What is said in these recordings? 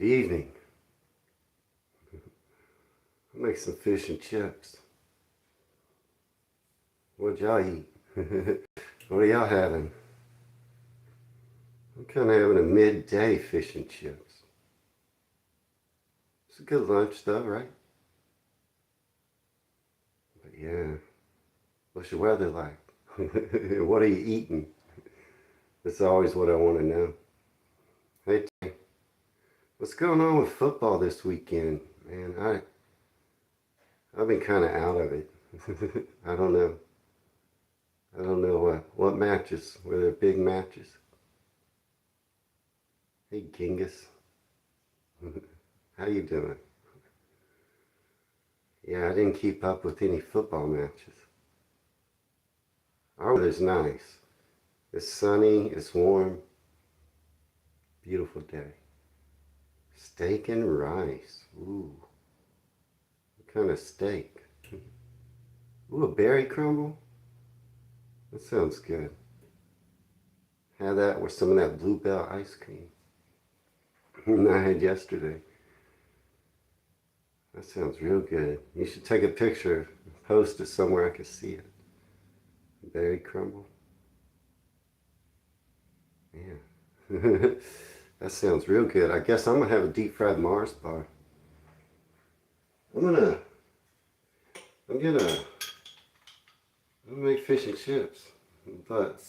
Good evening. I'll make some fish and chips. What'd y'all eat? What are y'all having? I'm kind of having a midday fish and chips. It's a good lunch though, right? But yeah, what's your weather like? What are you eating? That's always what I want to know. Hey, what's going on with football this weekend? Man, I've been kind of out of it. I don't know. I don't know what matches. Were there big matches? Hey, Genghis. How you doing? Yeah, I didn't keep up with any football matches. Our weather's nice. It's sunny, it's warm. Beautiful day. Steak and rice. Ooh. What kind of steak? Ooh, a berry crumble? That sounds good. Had that with some of that Bluebell ice cream I had yesterday. That sounds real good. You should take a picture, post it somewhere I can see it. Berry crumble. Yeah. That sounds real good. I guess I'm gonna have a deep fried Mars bar. I'm gonna make fish and chips, but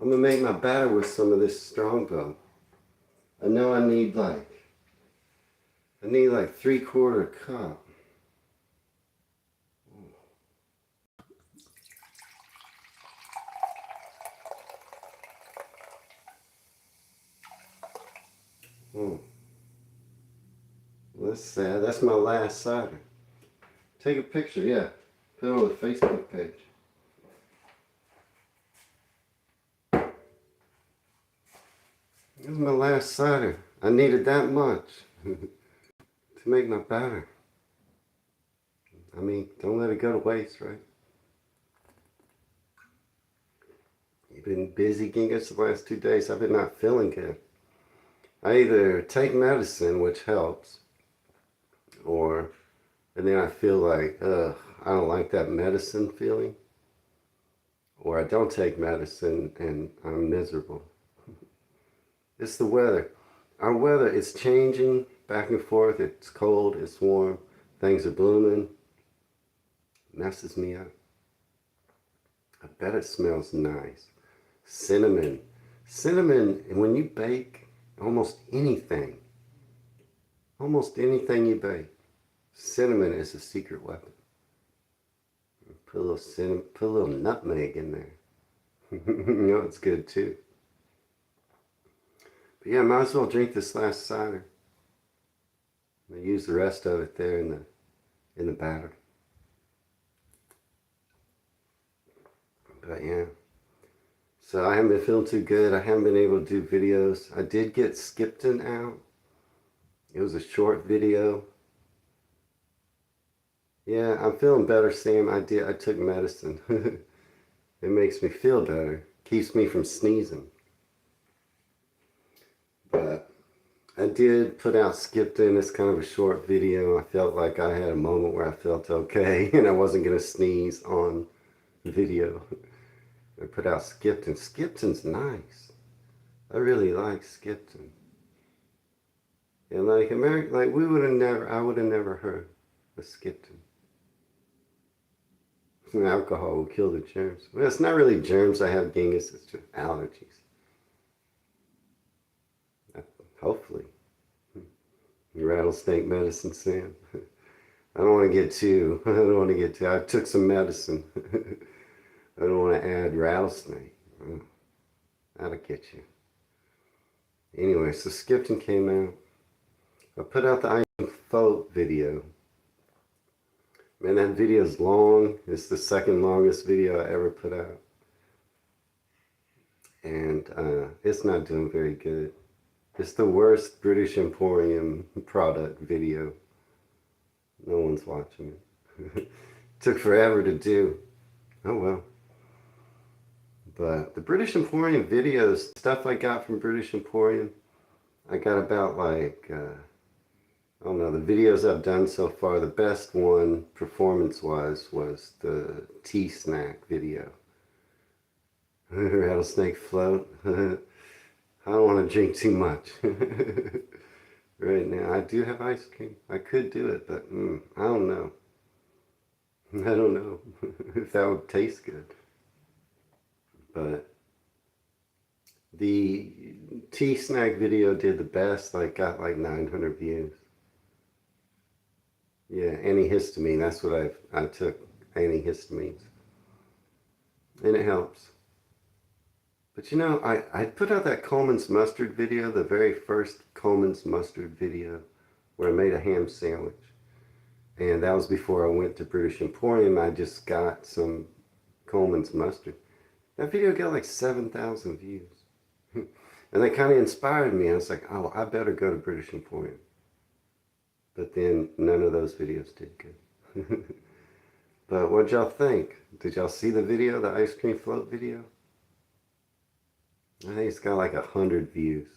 I'm gonna make my batter with some of this Strongbow. I know I need like 3/4 cup. That's sad. That's my last cider. Take a picture, yeah. Put it on the Facebook page. This is my last cider. I needed that much to make my batter. I mean, don't let it go to waste, right? You've been busy, Genghis, the last 2 days. I've been not feeling good. I either take medicine, which helps, and then I feel like, I don't like that medicine feeling, or I don't take medicine and I'm miserable. It's the weather. Our weather is changing back and forth. It's cold, it's warm, things are blooming. Messes me up. I bet it smells nice. Cinnamon. Cinnamon, when you bake almost anything you bake, cinnamon is a secret weapon. Put a little cinnamon, put a little nutmeg in there. You know it's good too. But yeah, might as well drink this last cider. I use the rest of it there in the batter. But yeah. So I haven't been feeling too good. I haven't been able to do videos. I did get Skipton out. It was a short video. Yeah, I'm feeling better, Sam. I took medicine. It makes me feel better. Keeps me from sneezing. But I did put out Skipton. It's kind of a short video. I felt like I had a moment where I felt okay and I wasn't going to sneeze on the video. I put out Skipton. Skipton's nice. I really like Skipton. And like I would have never heard of Skipton. Alcohol will kill the germs. Well, it's not really germs I have, Genghis, it's just allergies. Hopefully. Rattlesnake medicine, Sam. I don't want to get too, I took some medicine. I don't want to add rattlesnake. Oh, that'll get you. Anyway, so Skipton came out. I put out the ice folk video. Man, that video's long. It's the second longest video I ever put out. And it's not doing very good. It's the worst British Emporium product video. No one's watching it. Took forever to do. Oh well. But the British Emporium videos, stuff I got from British Emporium, I got about like, I don't know, the videos I've done so far, the best one performance-wise was the tea snack video. Rattlesnake float. I don't want to drink too much. Right now, I do have ice cream. I could do it, but I don't know. I don't know if that would taste good. But the tea snack video did the best. Like got like 900 views. Yeah, antihistamine. That's what I took, antihistamines, and it helps. But you know, I put out that Coleman's mustard video, the very first Coleman's mustard video, where I made a ham sandwich. And that was before I went to British Emporium. I just got some Coleman's mustard. That video got like 7,000 views. And that kind of inspired me. I was like, oh, I better go to British Emporium. But then none of those videos did good. But what'd y'all think? Did y'all see the video, the ice cream float video? I think it's got like 100 views.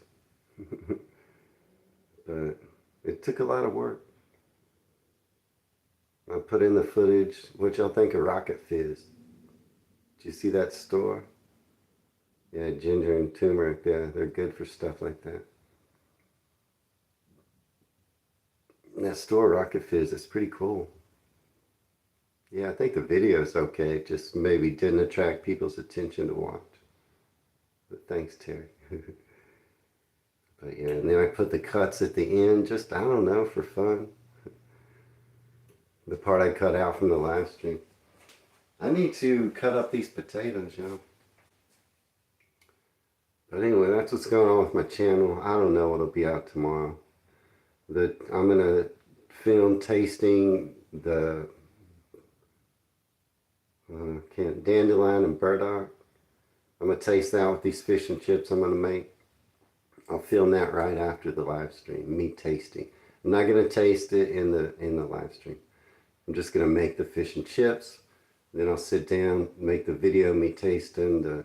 But it took a lot of work. I put in the footage. What y'all think of Rocket Fizz? Did you see that store? Yeah, ginger and turmeric. Yeah, they're good for stuff like that. And that store, Rocket Fizz, is pretty cool. Yeah, I think the video is okay. It just maybe didn't attract people's attention to watch. But thanks, Terry. But yeah, and then I put the cuts at the end, just, I don't know, for fun. The part I cut out from the live stream. I need to cut up these potatoes, y'all. But anyway, that's what's going on with my channel. I don't know what'll be out tomorrow. I'm going to film tasting the dandelion and burdock. I'm going to taste that with these fish and chips I'm going to make. I'll film that right after the live stream, me tasting. I'm not going to taste it in the live stream. I'm just going to make the fish and chips. Then I'll sit down, make the video, me tasting the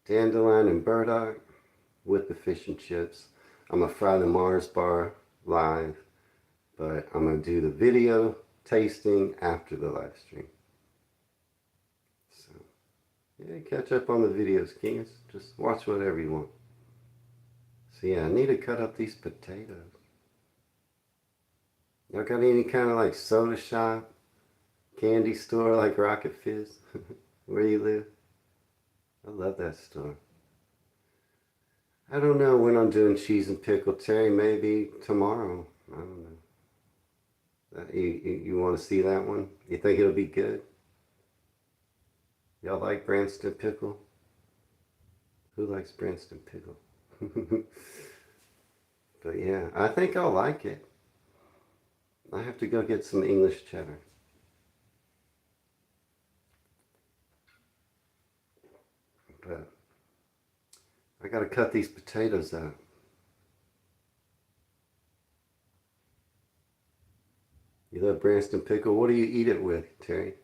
dandelion and burdock with the fish and chips. I'm going to fry the Mars bar live, but I'm going to do the video tasting after the live stream. So, yeah, catch up on the videos, Kings. Just watch whatever you want. So yeah, I need to cut up these potatoes. Y'all got any kind of like soda shop, candy store like Rocket Fizz where you live? I love that store. I don't know when I'm doing cheese and pickle, Terry. Maybe tomorrow. I don't know. You want to see that one? You think it'll be good? Y'all like Branston pickle? Who likes Branston pickle? But yeah, I think I'll like it. I have to go get some English cheddar. But I gotta cut these potatoes out. You love Branston pickle? What do you eat it with, Terry?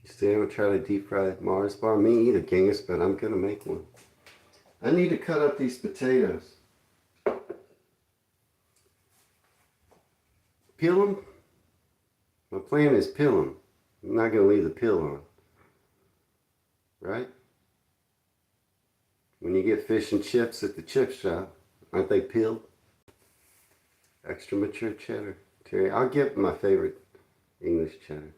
You still haven't tried a deep fried Mars bar? Me either, Genghis, but I'm gonna make one. I need to cut up these potatoes. Peel them? My plan is peel them. I'm not gonna leave the peel on. Right? When you get fish and chips at the chip shop, aren't they peeled? Extra mature cheddar. Terry, I'll get my favorite English cheddar,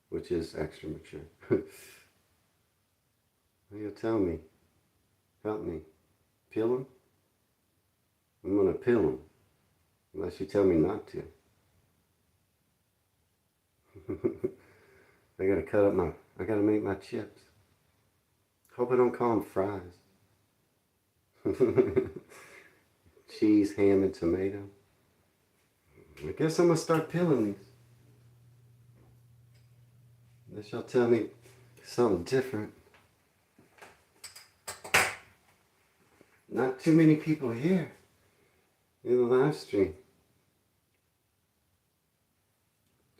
which is extra mature. You'll tell me. Help me. Peel them? I'm gonna peel them. Unless you tell me not to. I gotta make my chips. Hope I don't call them fries. Cheese, ham, and tomato. I guess I'm gonna start peeling these. Unless y'all tell me something different. Not too many people here in the live stream.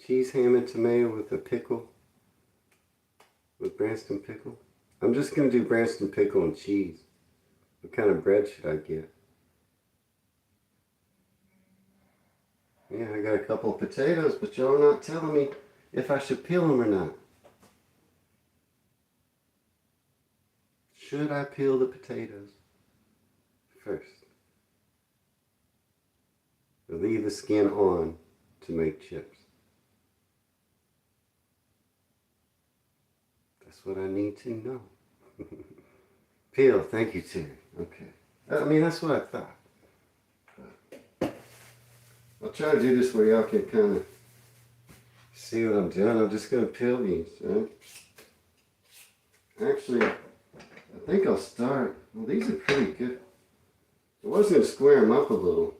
Cheese, ham, and tomato with a pickle. With Branston pickle. I'm just going to do Branston pickle and cheese. What kind of bread should I get? Yeah, I got a couple of potatoes, but y'all are not telling me if I should peel them or not. Should I peel the potatoes first? Or leave the skin on to make chips? That's what I need to know. Peel, thank you, Terry. Okay. I mean, that's what I thought. I'll try to do this where y'all can kind of see what I'm doing. I'm just going to peel these, right? Actually, I think I'll start. Well, these are pretty good. I was going to square them up a little.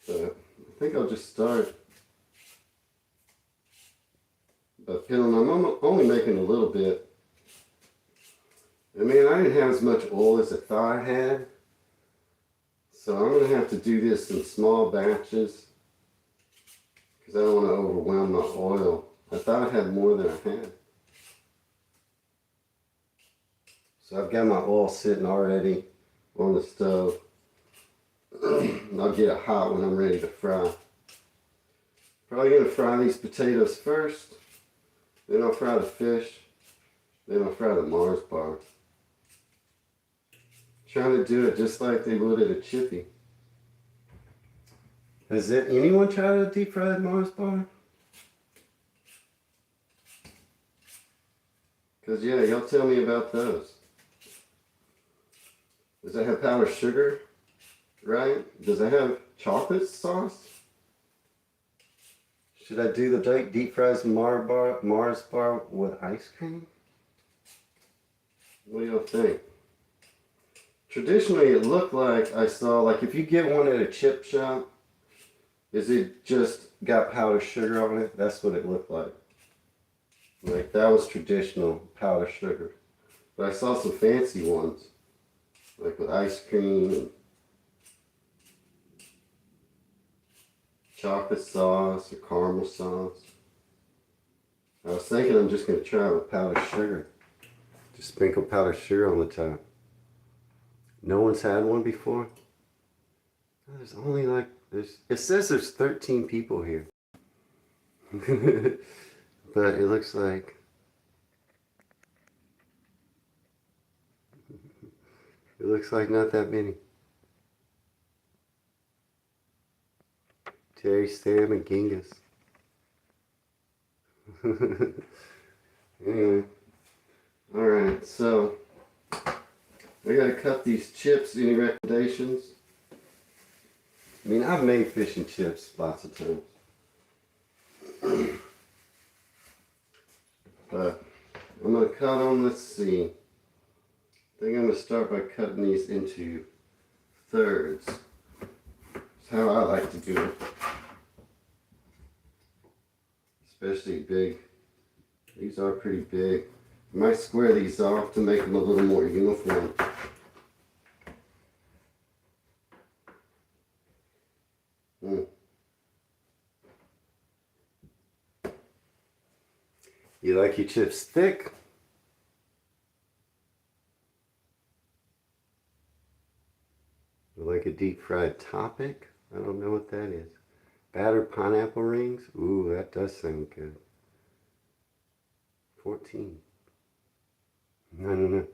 But I think I'll just start by peeling them. I'm only making a little bit. I mean, I didn't have as much oil as I thought I had. So I'm going to have to do this in small batches because I don't want to overwhelm my oil. I thought I had more than I had. So I've got my oil sitting already on the stove. I'll get it hot when I'm ready to fry. Probably going to fry these potatoes first. Then I'll fry the fish. Then I'll fry the Mars bar. Trying to do it just like they would at a chippy. Has anyone tried a deep fried Mars bar? Because yeah, y'all tell me about those. Does it have powdered sugar? Right? Does it have chocolate sauce? Should I do the deep fried Mars bar with ice cream? What do y'all think? Traditionally, it looked like I saw, like if you get one at a chip shop, is it just got powdered sugar on it? That's what it looked like. Like that was traditional powdered sugar. But I saw some fancy ones, like with ice cream and chocolate sauce or caramel sauce. I was thinking I'm just going to try it with powdered sugar. Just sprinkle powdered sugar on the top. No one's had one before? There's only like, it says there's 13 people here. But it looks like not that many. Terry, Sam, and Genghis. Anyway. Alright, so I gotta cut these chips. Any recommendations? I mean, I've made fish and chips lots of times. But I'm gonna cut them, let's see. I think I'm gonna start by cutting these into thirds. That's how I like to do it. Especially big. These are pretty big. I might square these off to make them a little more uniform. You like your chips thick? You like a deep fried topic? I don't know what that is. Battered pineapple rings? Ooh, that does sound good. 14. No.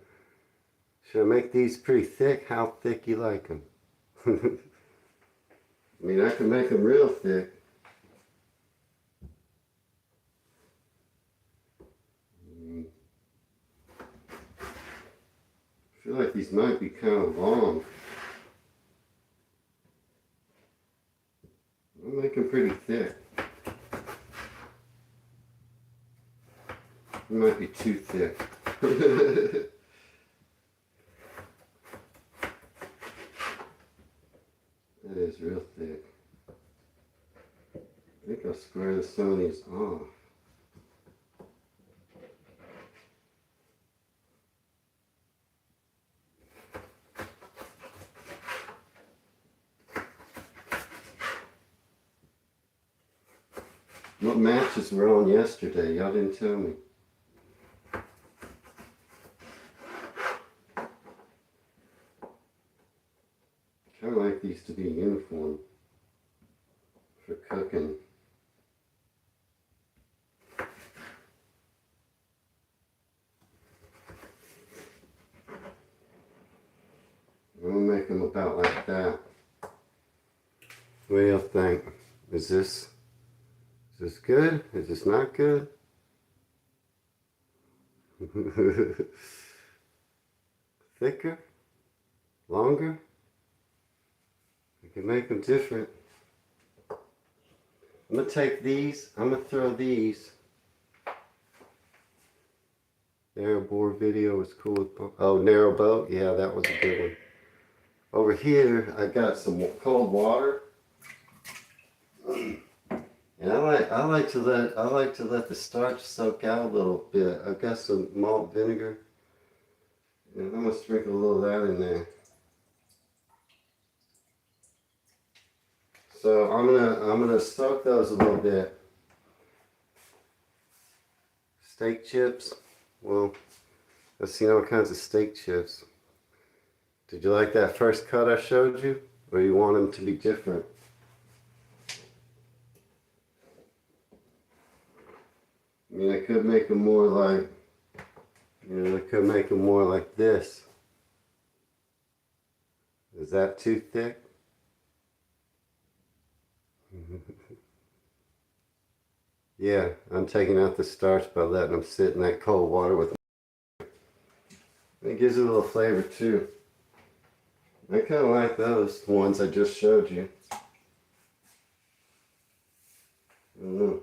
Should I make these pretty thick? How thick you like them? I mean, I can make them real thick. I feel like these might be kind of long. I'll make them pretty thick. It might be too thick. That is real thick. I think I'll square some of these off. What matches were on yesterday? Y'all didn't tell me. kind of like these to be uniform for cooking. I'm gonna make them about like that. What do y'all think? Is this good? Is this not good? Thicker? Longer? We can make them different. I'm gonna take these, I'm gonna throw these. Narrow bore video was cool. Oh, narrow boat? Yeah, that was a good one. Over here, I got some cold water. And I like to let the starch soak out a little bit. I've got some malt vinegar. And I'm gonna sprinkle a little of that in there. So I'm gonna soak those a little bit. Steak chips. Well, I've seen all kinds of steak chips. Did you like that first cut I showed you? Or you want them to be different? I mean, I could make them more like, I could make them more like this. Is that too thick? Yeah, I'm taking out the starch by letting them sit in that cold water with them. It gives it a little flavor too. I kind of like those ones I just showed you. I don't know.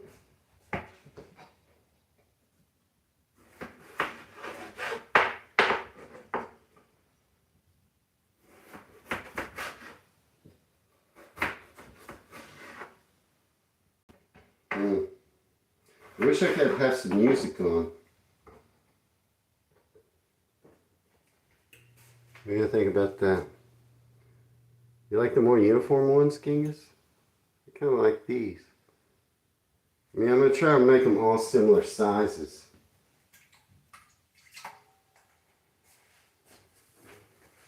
I wish I could have some music on. What do you think about that? You like the more uniform ones, Genghis? I kind of like these. I mean, I'm going to try and make them all similar sizes.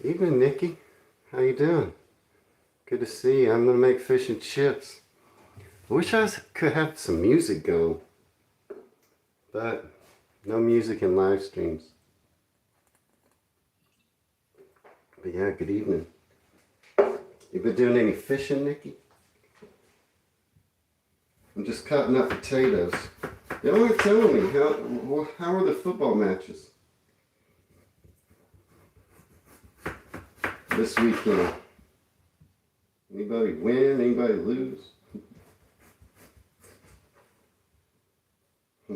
Evening, Nikki. How you doing? Good to see you. I'm going to make fish and chips. I wish I could have some music going. But no music in live streams. But yeah, good evening. You been doing any fishing, Nikki? I'm just cutting up potatoes. Y'all were telling me, how are the football matches this weekend? Anybody win? Anybody lose?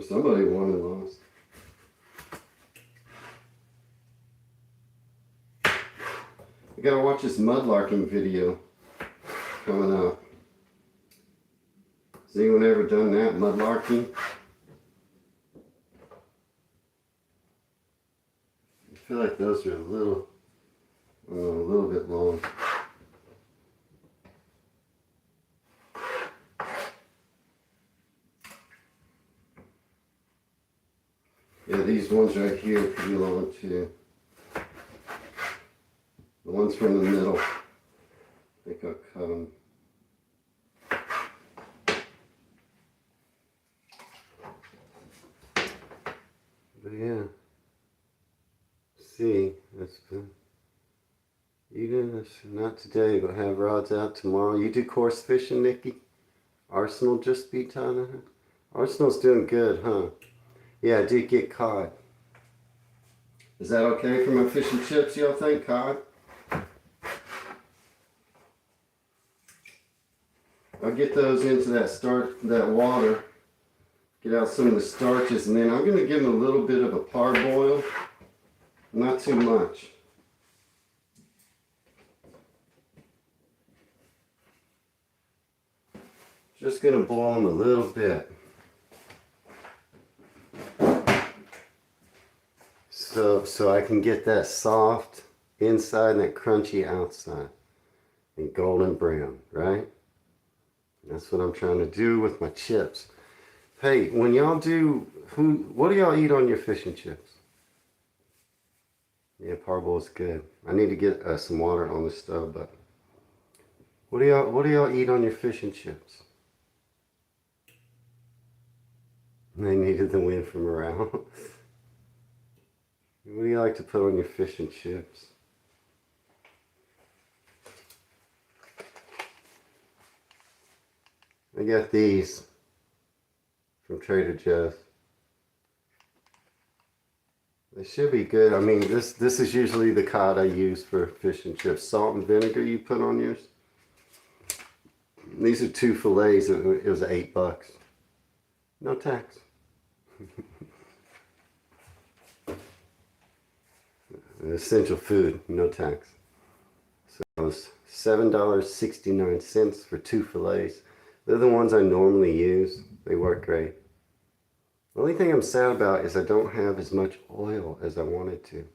Somebody won and lost. I gotta watch this mudlarking video coming up. Has anyone ever done that, mudlarking? I feel like those are a little bit long. Yeah, these ones right here could be long too. The ones from the middle, I think I'll cut them. But yeah, see, that's been, you do this, not today, but have rods out tomorrow. You do course fishing, Nikki? Arsenal just beat Tottenham? Arsenal's doing good, huh? Yeah, I did get cod. Is that okay for my fish and chips, y'all think, cod? I'll get those into that water, get out some of the starches, and then I'm going to give them a little bit of a parboil, not too much. Just going to boil them a little bit. So I can get that soft inside and that crunchy outside and golden brown, right? That's what I'm trying to do with my chips. Hey, when y'all do, what do y'all eat on your fish and chips? Yeah, parboil's good. I need to get some water on the stove, but What do y'all eat on your fish and chips? They needed the win for morale. What do you like to put on your fish and chips? I got these from Trader Joe's. They should be good. I mean, this is usually the cod I use for fish and chips. Salt and vinegar you put on yours. These are 2 fillets. It was $8. No tax. Essential food, no tax. So it was $7.69 for 2 fillets. They're the ones I normally use. They work great. The only thing I'm sad about is I don't have as much oil as I wanted to.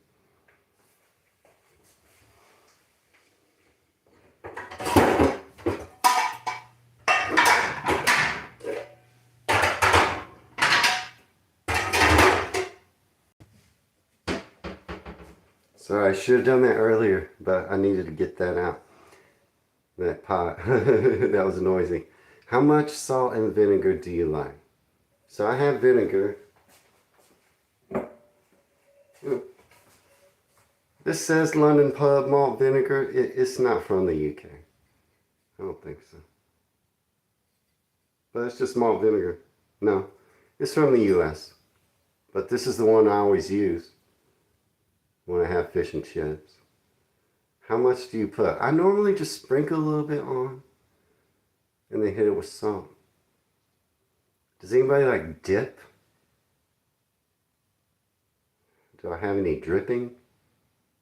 Sorry, I should have done that earlier, but I needed to get that out. That pot. That was noisy. How much salt and vinegar do you like? So I have vinegar. This says London Pub malt vinegar. It's not from the UK. I don't think so. But it's just malt vinegar. No, it's from the US. But this is the one I always use when I have fish and chips. How much do you put? I normally just sprinkle a little bit on and then hit it with salt. Does anybody like dip? Do I have any dripping?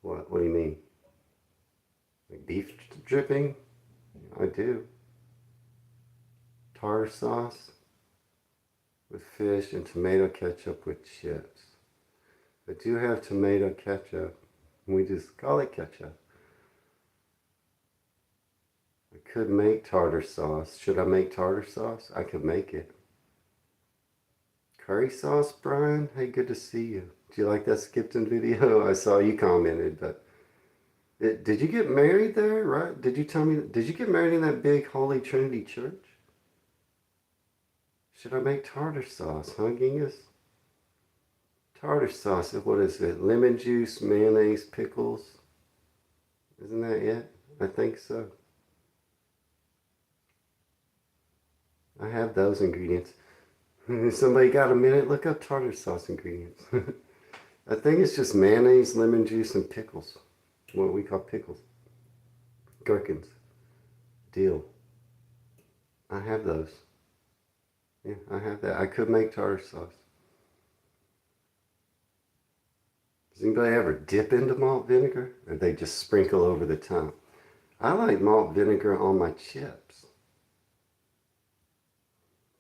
What do you mean? Like beef dripping? I do. Tartar sauce with fish and tomato ketchup with chips. I do have tomato ketchup. We just call it ketchup. I could make tartar sauce. Should I make tartar sauce? I could make it. Curry sauce, Brian? Hey, good to see you. Do you like that Skipton video? I saw you commented, but did you get married there, right? Did you tell me, did you get married in that big Holy Trinity church? Should I make tartar sauce, huh, Genghis? Tartar sauce, what is it? Lemon juice, mayonnaise, pickles. Isn't that it? I think so. I have those ingredients. Somebody got a minute? Look up tartar sauce ingredients. I think it's just mayonnaise, lemon juice, and pickles. What we call pickles. Gherkins. Dill. I have those. Yeah, I have that. I could make tartar sauce. Does anybody ever dip into malt vinegar? Or they just sprinkle over the top? I like malt vinegar on my chips.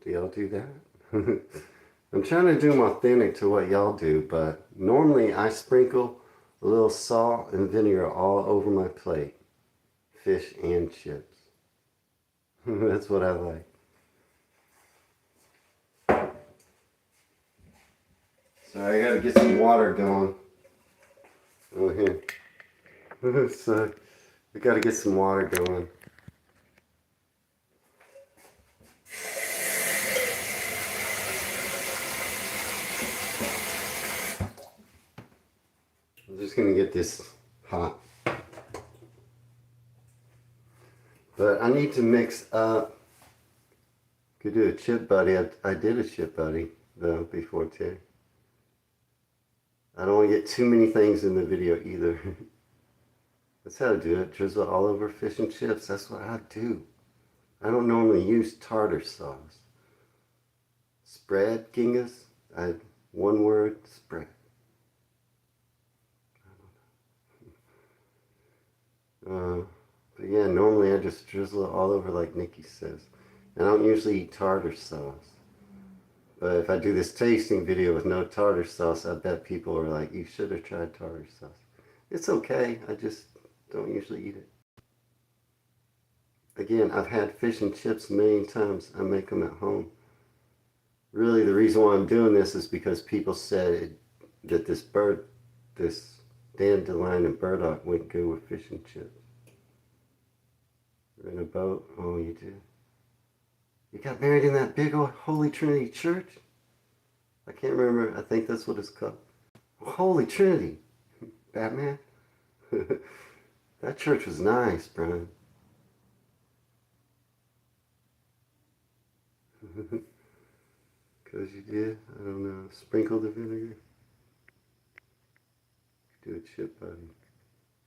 Do y'all do that? I'm trying to do authentic to what y'all do, but normally I sprinkle a little salt and vinegar all over my plate. Fish and chips. That's what I like. So I gotta get some water going. Oh, here. So we gotta get some water going. I'm just gonna get this hot. But I need to mix up. Could do a chip buddy. I did a chip buddy though before too. I don't want to get too many things in the video either. That's how to do it. Drizzle all over fish and chips. That's what I do. I don't normally use tartar sauce. Spread, Genghis? One word, spread. But yeah, normally I just drizzle it all over like Nikki says. And I don't usually eat tartar sauce. But if I do this tasting video with no tartar sauce, I bet people are like, you should have tried tartar sauce. It's okay, I just don't usually eat it. Again, I've had fish and chips a million times. I make them at home. Really, the reason why I'm doing this is because people said that this dandelion and burdock wouldn't go with fish and chips. You're in a boat? Oh, you did? You got married in that big old Holy Trinity church? I can't remember. I think that's what it's called. Holy Trinity. Batman? That church was nice, Brian. Because you did? I don't know. Sprinkle the vinegar? Do a chip buddy.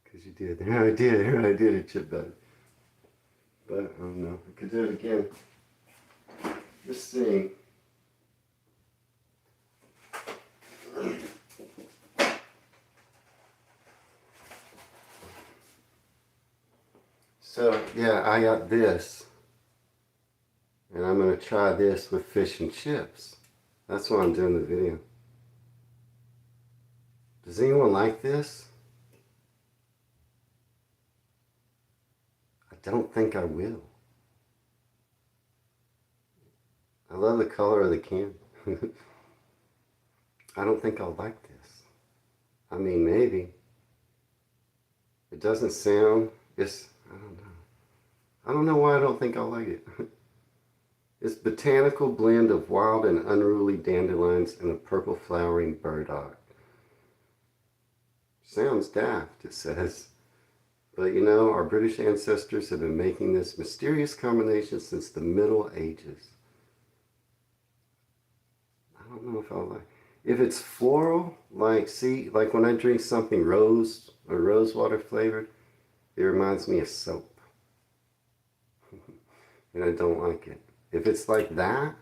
Because you did. There I did. Here I did a chip buddy. But I don't know. I could do it again. Just see. So, yeah, I got this. And I'm going to try this with fish and chips. That's why I'm doing the video. Does anyone like this? I don't think I will. I love the color of the can. I don't think I'll like this. I mean, maybe. It doesn't sound, I don't know. I don't know why I don't think I'll like it. It's botanical blend of wild and unruly dandelions and a purple flowering burdock. Sounds daft, it says. But you know, our British ancestors have been making this mysterious combination since the Middle Ages. I don't know if I'll like. If it's floral, like when I drink something rose or rose water flavored, it reminds me of soap. And I don't like it. If it's like that,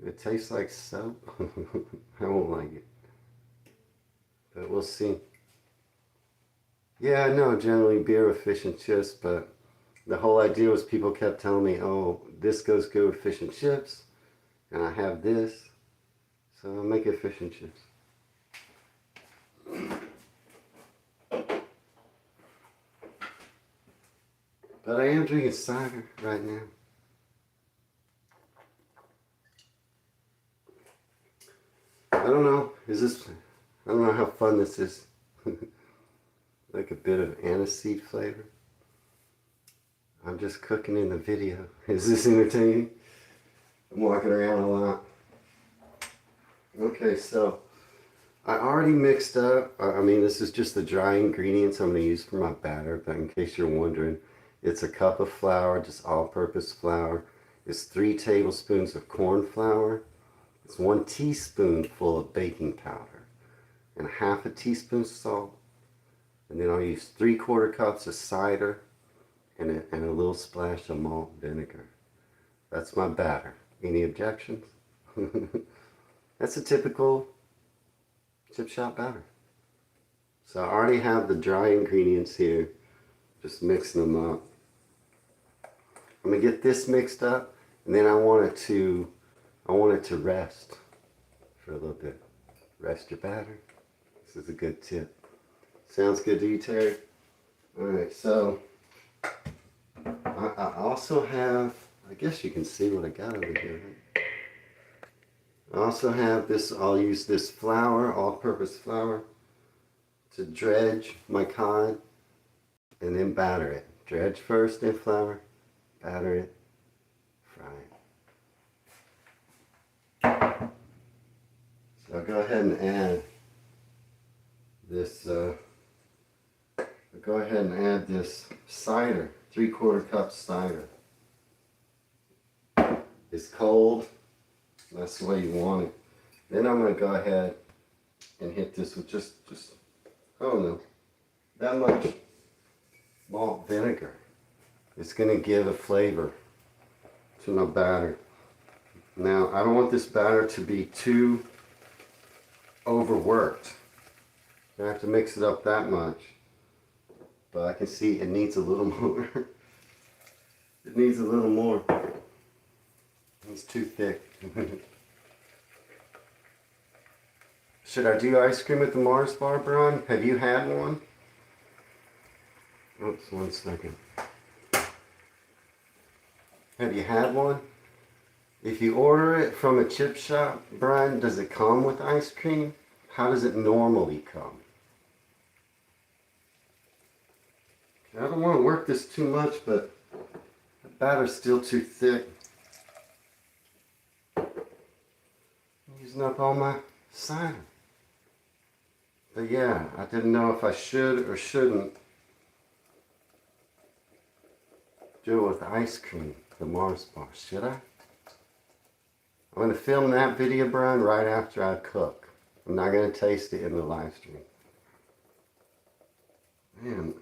if it tastes like soap, I won't like it. But we'll see. Yeah, I know generally beer with fish and chips, but the whole idea was people kept telling me, oh, this goes good with fish and chips, and I have this, so I'll make it fish and chips. But I am drinking cider right now. I don't know, I don't know how fun this is. Like a bit of aniseed flavor. I'm just cooking in the video. Is this entertaining? I'm walking around a lot. Okay, so I already mixed up. I mean, this is just the dry ingredients I'm going to use for my batter, but in case you're wondering, it's a cup of flour, just all-purpose flour. It's 3 tablespoons of corn flour. It's 1 teaspoonful of baking powder and half a teaspoon salt. And then I'll use 3/4 cups of cider and a little splash of malt vinegar. That's my batter. Any objections? That's a typical chip shop batter. So I already have the dry ingredients here, just mixing them up. I'm gonna get this mixed up, and then I want it to rest for a little bit. Rest your batter. This is a good tip. Sounds good to you, Terry? Alright, so I also have, I guess you can see what I got over here. Right? I also have this, I'll use this flour, all-purpose flour, to dredge my cod and then batter it. Dredge first, then flour, batter it, fry it. So I'll go ahead and add this cider, 3/4 cup cider. It's cold, that's the way you want it. Then I'm going to go ahead and hit this with just I don't know, that much malt vinegar. It's going to give a flavor to my batter. Now, I don't want this batter to be too overworked. I have to mix it up that much. But I can see it needs a little more. It needs a little more. It's too thick. Should I do ice cream at the Mars bar, Brian? Have you had one? Oops, 1 second. Have you had one? If you order it from a chip shop, Brian, does it come with ice cream? How does it normally come? I don't want to work this too much, but the batter's still too thick. I'm using up all my cider. But yeah, I didn't know if I should or shouldn't do it with ice cream, the Mars bar. Should I? I'm going to film that video, Brian, right after I cook. I'm not going to taste it in the live stream. Man,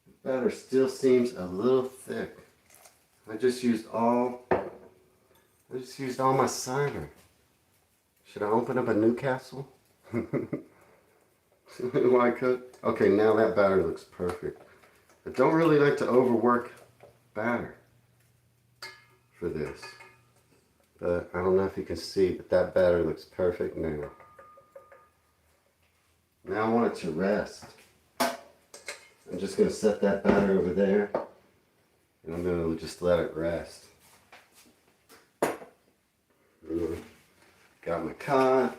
the batter still seems a little thick. I just used all my cider. Should I open up a Newcastle? While I cook? Okay, now that batter looks perfect. I don't really like to overwork batter for this. But I don't know if you can see, but that batter looks perfect now. Now I want it to rest. I'm just going to set that batter over there. And I'm going to just let it rest. Got my cod.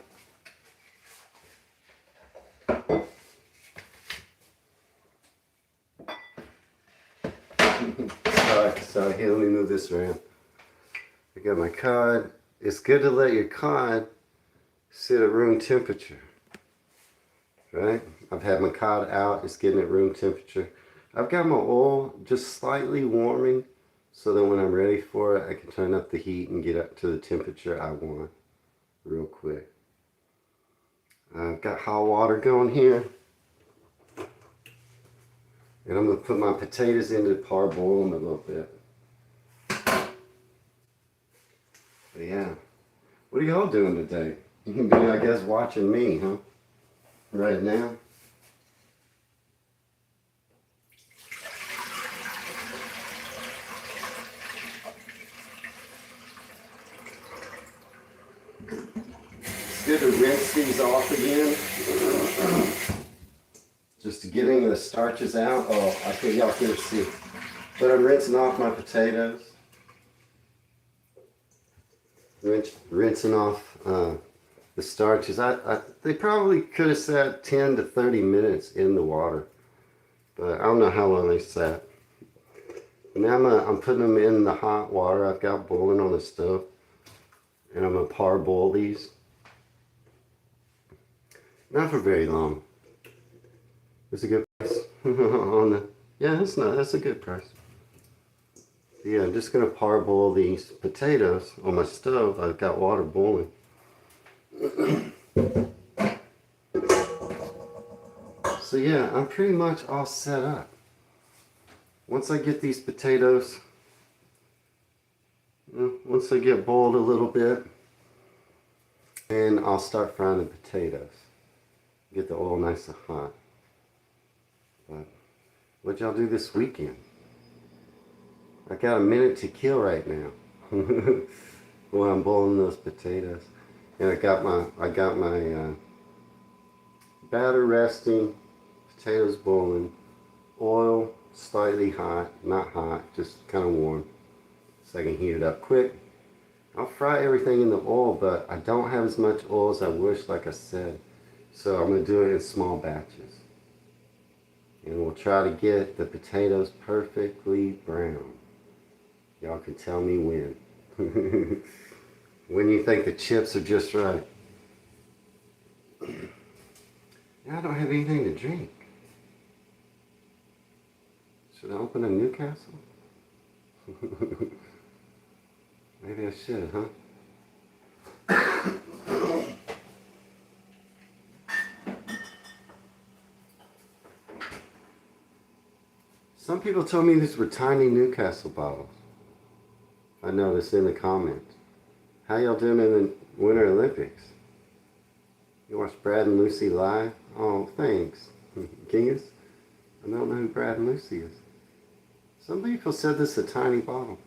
Sorry, here, let me move this around. I got my cod. It's good to let your cod sit at room temperature. Right? I've had my cod out. It's getting at room temperature. I've got my oil just slightly warming so that when I'm ready for it, I can turn up the heat and get up to the temperature I want real quick. I've got hot water going here. And I'm going to put my potatoes in to parboil them a little bit. But yeah, what are y'all doing today? You can be, I guess, watching me, huh? Right now. It's good to rinse these off again. Just to get any of the starches out. Oh, I think y'all can see. But I'm rinsing off my potatoes. Rinsing off the starches. They probably could have sat 10 to 30 minutes in the water, but I don't know how long they sat. Now I'm putting them in the hot water I've got boiling on the stove, and I'm gonna parboil these. Not for very long. It's a good price on the. Yeah, that's a good price. Yeah, I'm just going to parboil these potatoes on my stove. I've got water boiling. So yeah, I'm pretty much all set up. Once I get these potatoes, once they get boiled a little bit, and I'll start frying the potatoes. Get the oil nice and hot. But what y'all do this weekend? I got a minute to kill right now when I'm boiling those potatoes, and I got my batter resting, potatoes boiling, oil slightly hot, not hot, just kind of warm, so I can heat it up quick. I'll fry everything in the oil, but I don't have as much oil as I wish, like I said, so I'm going to do it in small batches, and we'll try to get the potatoes perfectly brown. Y'all can tell me when. When you think the chips are just right. Now I don't have anything to drink. Should I open a Newcastle? Maybe I should, huh? Some people told me these were tiny Newcastle bottles. I noticed in the comments. How y'all doing in the Winter Olympics? You watched Brad and Lucy live? Oh, thanks. Kingus? I don't know who Brad and Lucy is. Some people said this is a tiny bottle.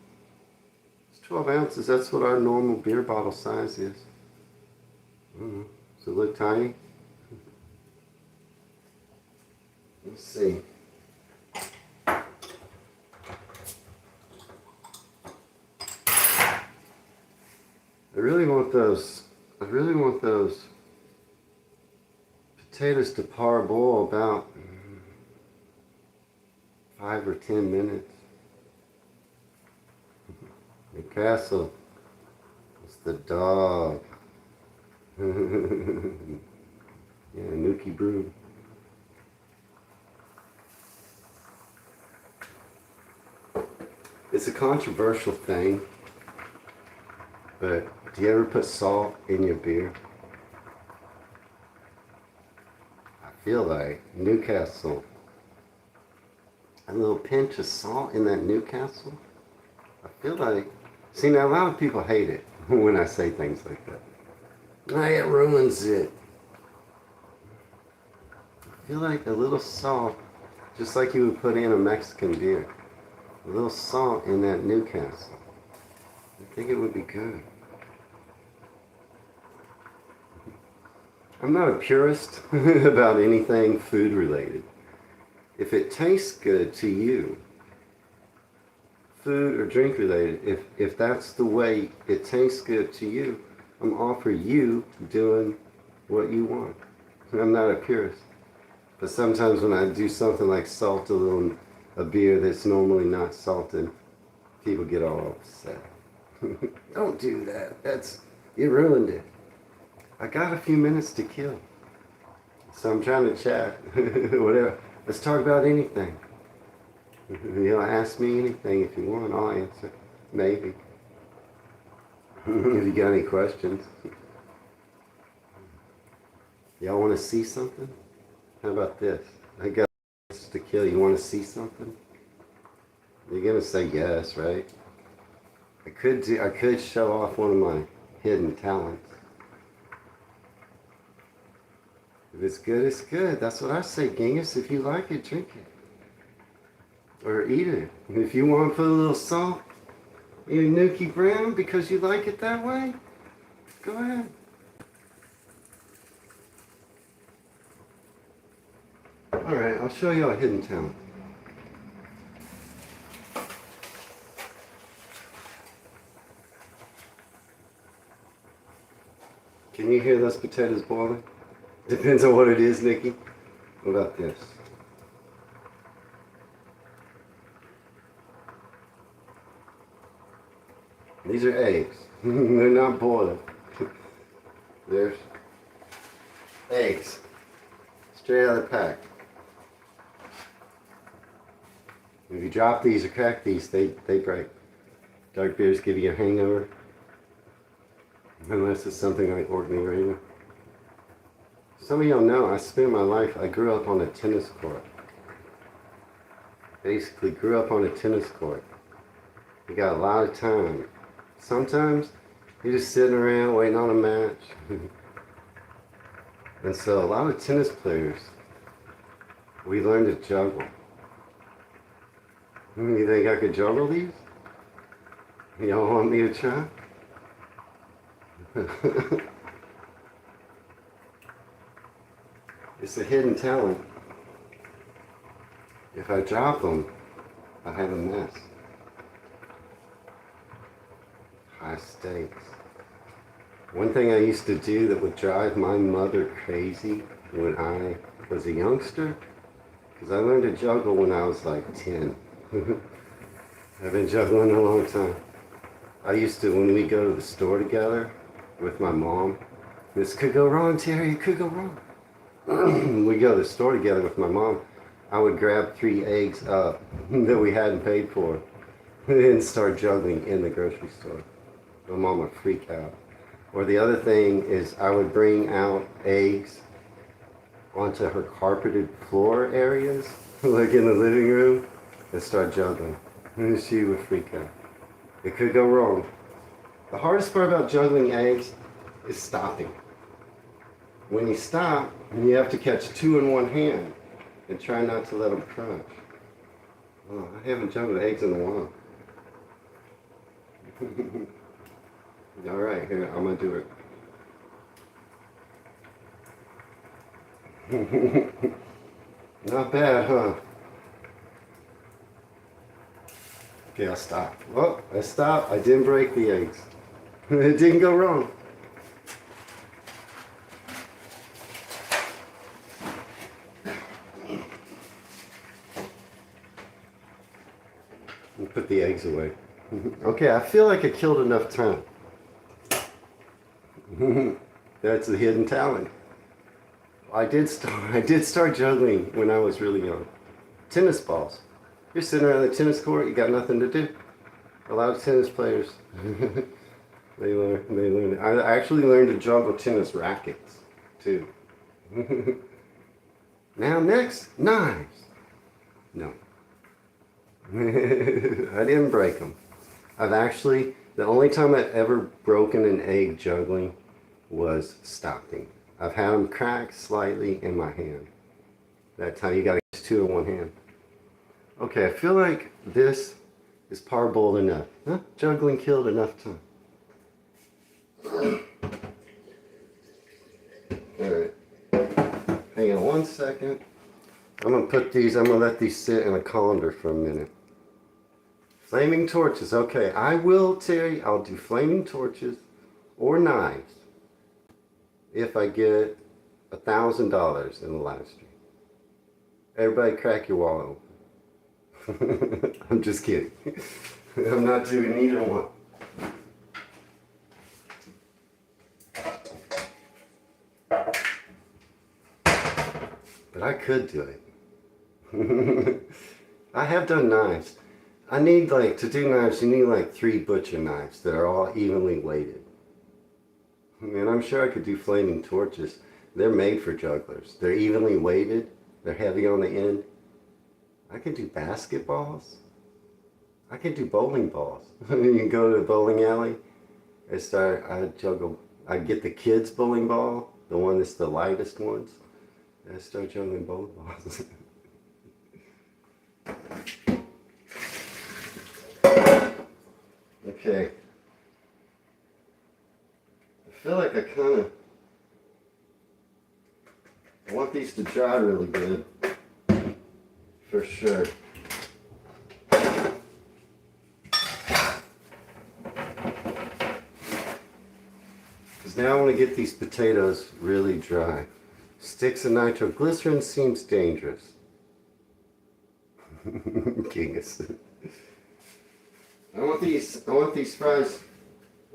It's 12 ounces. That's what our normal beer bottle size is. Does it look tiny? Let's see. I really want those potatoes to parboil about 5 or 10 minutes. Newcastle. It's the dog. Yeah, Nuki Brew. It's a controversial thing, but do you ever put salt in your beer? I feel like Newcastle. A little pinch of salt in that Newcastle. I feel like, see, now a lot of people hate it when I say things like that. It ruins it. I feel like a little salt, just like you would put in a Mexican beer. A little salt in that Newcastle. I think it would be good. I'm not a purist about anything food related. If it tastes good to you, food or drink related, if that's the way it tastes good to you, I'm all for you doing what you want. I'm not a purist. But sometimes when I do something like salt a beer that's normally not salted, people get all upset. Don't do that. You ruined it. I got a few minutes to kill. So I'm trying to chat. Whatever. Let's talk about anything. Ask me anything if you want. I'll answer. Maybe. If you got any questions. Y'all want to see something? How about this? I got to kill. You want to see something? You're gonna say yes, right? I could show off one of my hidden talents. If it's good, it's good. That's what I say, Genghis. If you like it, drink it. Or eat it. And if you want to put a little salt in your Nuki Brown because you like it that way, go ahead. Alright, I'll show you a hidden talent. Can you hear those potatoes boiling? Depends on what it is, Nikki. What about this? These are eggs. They're not boiling. There's eggs. Straight out of the pack. If you drop these or crack these, they break. Dark beers give you a hangover. Unless it's something like ordinary. Some of y'all know I spent my life, I grew up on a tennis court. Basically grew up on a tennis court. You got a lot of time. Sometimes you're just sitting around waiting on a match. And so a lot of tennis players, we learn to juggle. You think I could juggle these? Y'all want me to try? It's a hidden talent. If I drop them, I have a mess. High stakes. One thing I used to do that would drive my mother crazy when I was a youngster, because I learned to juggle when I was like 10. I've been juggling a long time. I used to, when we go to the store together with my mom, this could go wrong, Terry, it could go wrong. We go to the store together with my mom, I would grab 3 eggs up that we hadn't paid for and start juggling in the grocery store. My mom would freak out. Or the other thing is I would bring out eggs onto her carpeted floor areas, like in the living room, and start juggling. And she would freak out. It could go wrong. The hardest part about juggling eggs is stopping. When you stop, you have to catch 2 in one hand and try not to let them crunch. Oh, I haven't juggled eggs in a while. Alright, here, I'm going to do it. Not bad, huh? Okay, I'll stop. Oh, I stopped. I didn't break the eggs. It didn't go wrong. put the eggs away. Okay, I feel like I killed enough time. That's a hidden talent. I did start juggling when I was really young. Tennis balls. You're sitting around the tennis court, you got nothing to do. A lot of tennis players, they learn. I actually learned to juggle tennis rackets too. Now next, knives. No. I didn't break them. The only time I've ever broken an egg juggling was stopping. I've had them crack slightly in my hand. That time you gotta use two in one hand. Okay, I feel like this is parboiled enough. Huh? Juggling killed enough time. Alright. Hang on 1 second. I'm gonna let these sit in a colander for a minute. Flaming torches. Okay, I will, Terry, I'll do flaming torches or knives if I get $1,000 in the live stream. Everybody crack your wallet open. I'm just kidding. I'm not doing either one. But I could do it. I have done knives. I need to do knives, you need 3 butcher knives that are all evenly weighted. And I'm sure I could do flaming torches. They're made for jugglers. They're evenly weighted. They're heavy on the end. I can do basketballs. I can do bowling balls. You can go to the bowling alley and I get the kids' bowling ball, the one that's the lightest ones, and I start juggling bowling balls. Okay. I feel like I want these to dry really good. For sure. Because now I want to get these potatoes really dry. Sticks of nitroglycerin seems dangerous. Kingus. I want these fries,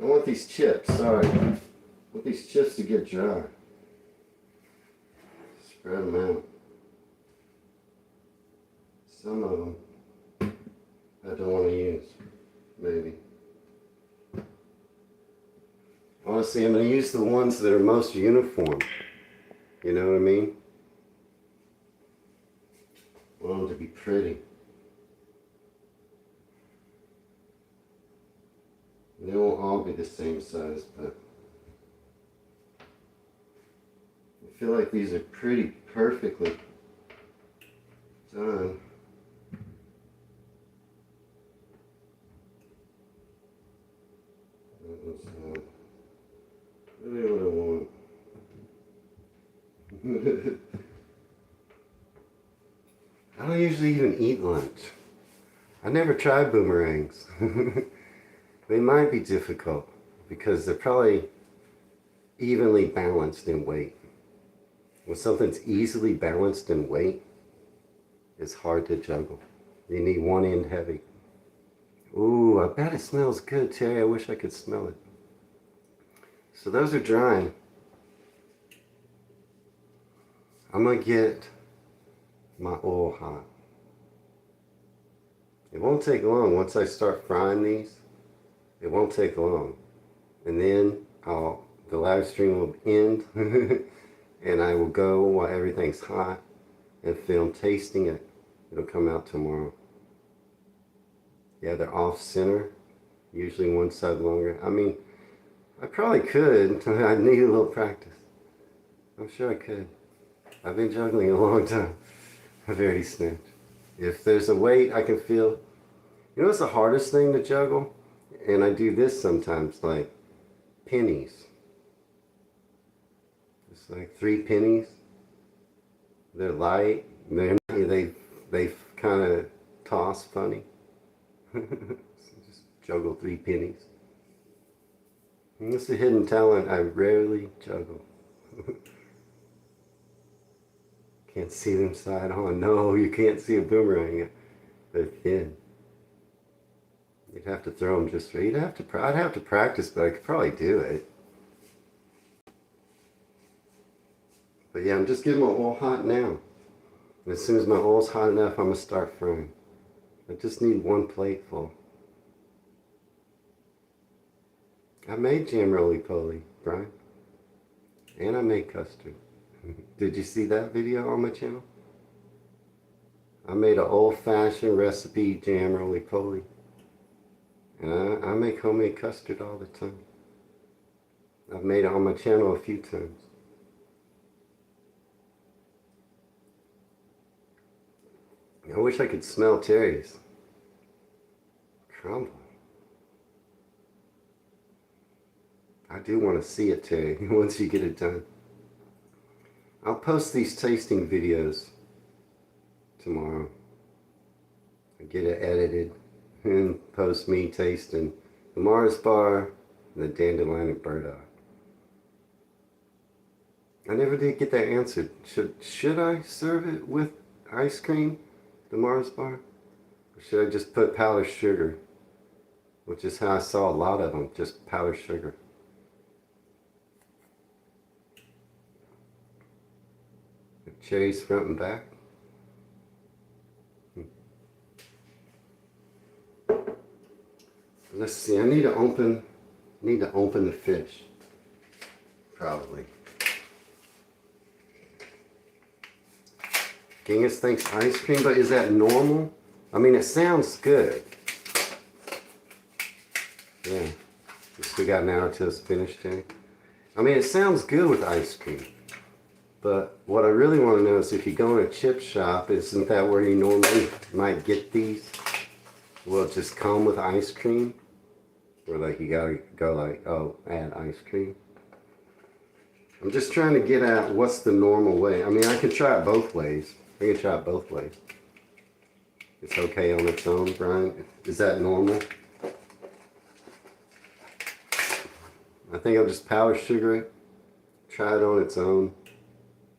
I want these chips, sorry. I want these chips to get dry. Spread them out. Some of them I don't want to use, maybe. Honestly, I'm going to use the ones that are most uniform. You know what I mean? I want them to be pretty. They won't all be the same size, but I feel like these are pretty perfectly done. That was really what I want. I don't usually even eat lunch. I never tried boomerangs. They might be difficult because they're probably evenly balanced in weight. When something's easily balanced in weight, it's hard to juggle. You need one end heavy. Ooh, I bet it smells good, Terry. I wish I could smell it. So those are drying. I'm going to get my oil hot. It won't take long once I start frying these. It won't take long. And then the live stream will end and I will go while everything's hot and film tasting it. It'll come out tomorrow. Yeah, they're off center. Usually one side longer. I mean, I probably could. I need a little practice. I'm sure I could. I've been juggling a long time. I've already snatched. If there's a weight I can feel. You know what's the hardest thing to juggle? And I do this sometimes, like pennies. It's like 3 pennies. They're light. They kind of toss funny. Just juggle 3 pennies. And this is a hidden talent I rarely juggle. Can't see them side on. No, you can't see a boomerang. They're thin. You'd have to throw them just right. I'd have to practice, but I could probably do it. But yeah, I'm just getting my oil hot now. And as soon as my oil's hot enough, I'm gonna start frying. I just need one plate full. I made jam roly-poly, Brian. And I made custard. Did you see that video on my channel? I made an old-fashioned recipe jam roly-poly. And I make homemade custard all the time. I've made it on my channel a few times. I wish I could smell Terry's. Crumble. I do want to see it, Terry, once you get it done. I'll post these tasting videos tomorrow. I get it edited and post me tasting the Mars bar and the dandelion burdock. I never did get that answered. Should I serve it with ice cream, the Mars bar? Or should I just put powdered sugar? Which is how I saw a lot of them, just powdered sugar. The cherries front and back. Let's see, I need to open the fish. Probably. Genghis thinks ice cream, but is that normal? I mean, it sounds good. Yeah. We still got an hour till it's finished, Jenny. I mean, it sounds good with ice cream. But what I really want to know is if you go in a chip shop, isn't that where you normally might get these? Will it just come with ice cream? Or like you gotta go like, oh, add ice cream? I'm just trying to get at what's the normal way. I mean, I can try it both ways. I can try it both ways. It's okay on its own, Brian? Is that normal? I think I'll just powder sugar it, try it on its own,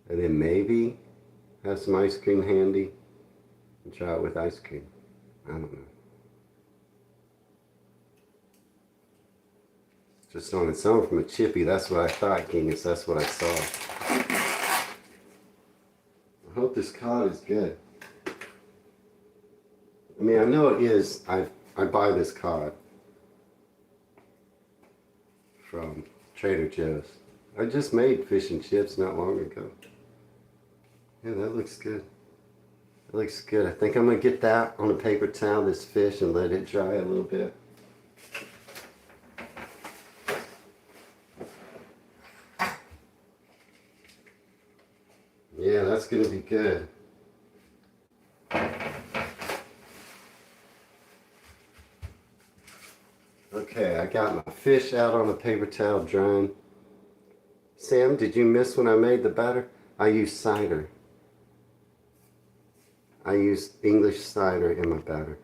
and then maybe have some ice cream handy and try it with ice cream. I don't know. Just on its own from a chippy, that's what I thought, Genghis. That's what I saw. I hope this cod is good. I mean, I know it is. I buy this cod from Trader Joe's. I just made fish and chips not long ago. Yeah, that looks good. That looks good. I think I'm going to get that on a paper towel, this fish, and let it dry a little bit. Yeah, that's going to be good. Okay, I got my fish out on a paper towel drying. Sam, did you miss when I made the batter? I used cider. I used English cider in my batter.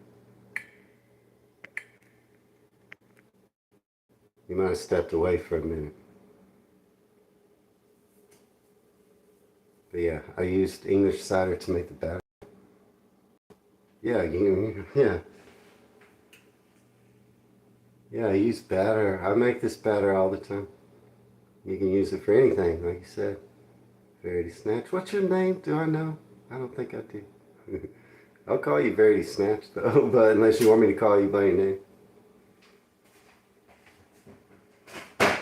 You might have stepped away for a minute. But yeah, I used English cider to make the batter. Yeah, yeah. Yeah, I use batter. I make this batter all the time. You can use it for anything, like you said. Verity Snatch. What's your name? Do I know? I don't think I do. I'll call you Verity Snatch though, but unless you want me to call you by your name. I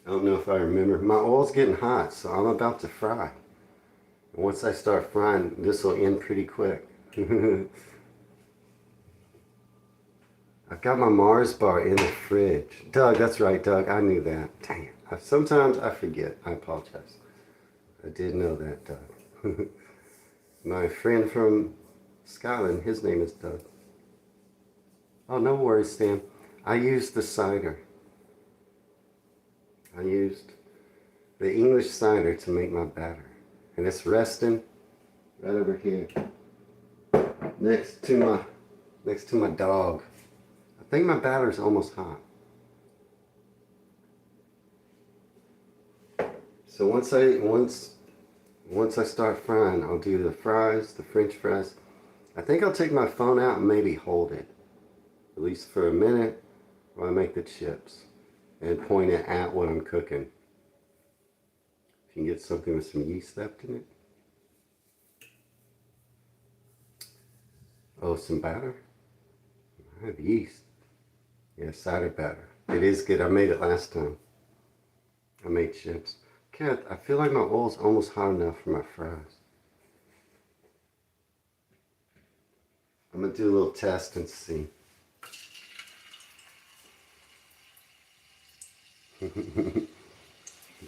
don't know if I remember. My oil's getting hot, so I'm about to fry. And once I start frying, this will end pretty quick. I've got my Mars bar in the fridge. Doug, that's right, Doug. I knew that. Dang it. Sometimes I forget. I apologize. I did know that, Doug. My friend from Scotland, his name is Doug. Oh, no worries, Sam. I used the cider. I used the English cider to make my batter. And it's resting right over here. Next to my dog. I think my batter's almost hot. So once I start frying, I'll do the fries, the French fries. I think I'll take my phone out and maybe hold it, at least for a minute, while I make the chips, and point it at what I'm cooking. If you can get something with some yeast left in it. Oh, some batter? I have yeast. Yeah, cider batter. It is good. I made it last time. I made chips. Kat, I feel like my oil's almost hot enough for my fries. I'm gonna do a little test and see. Do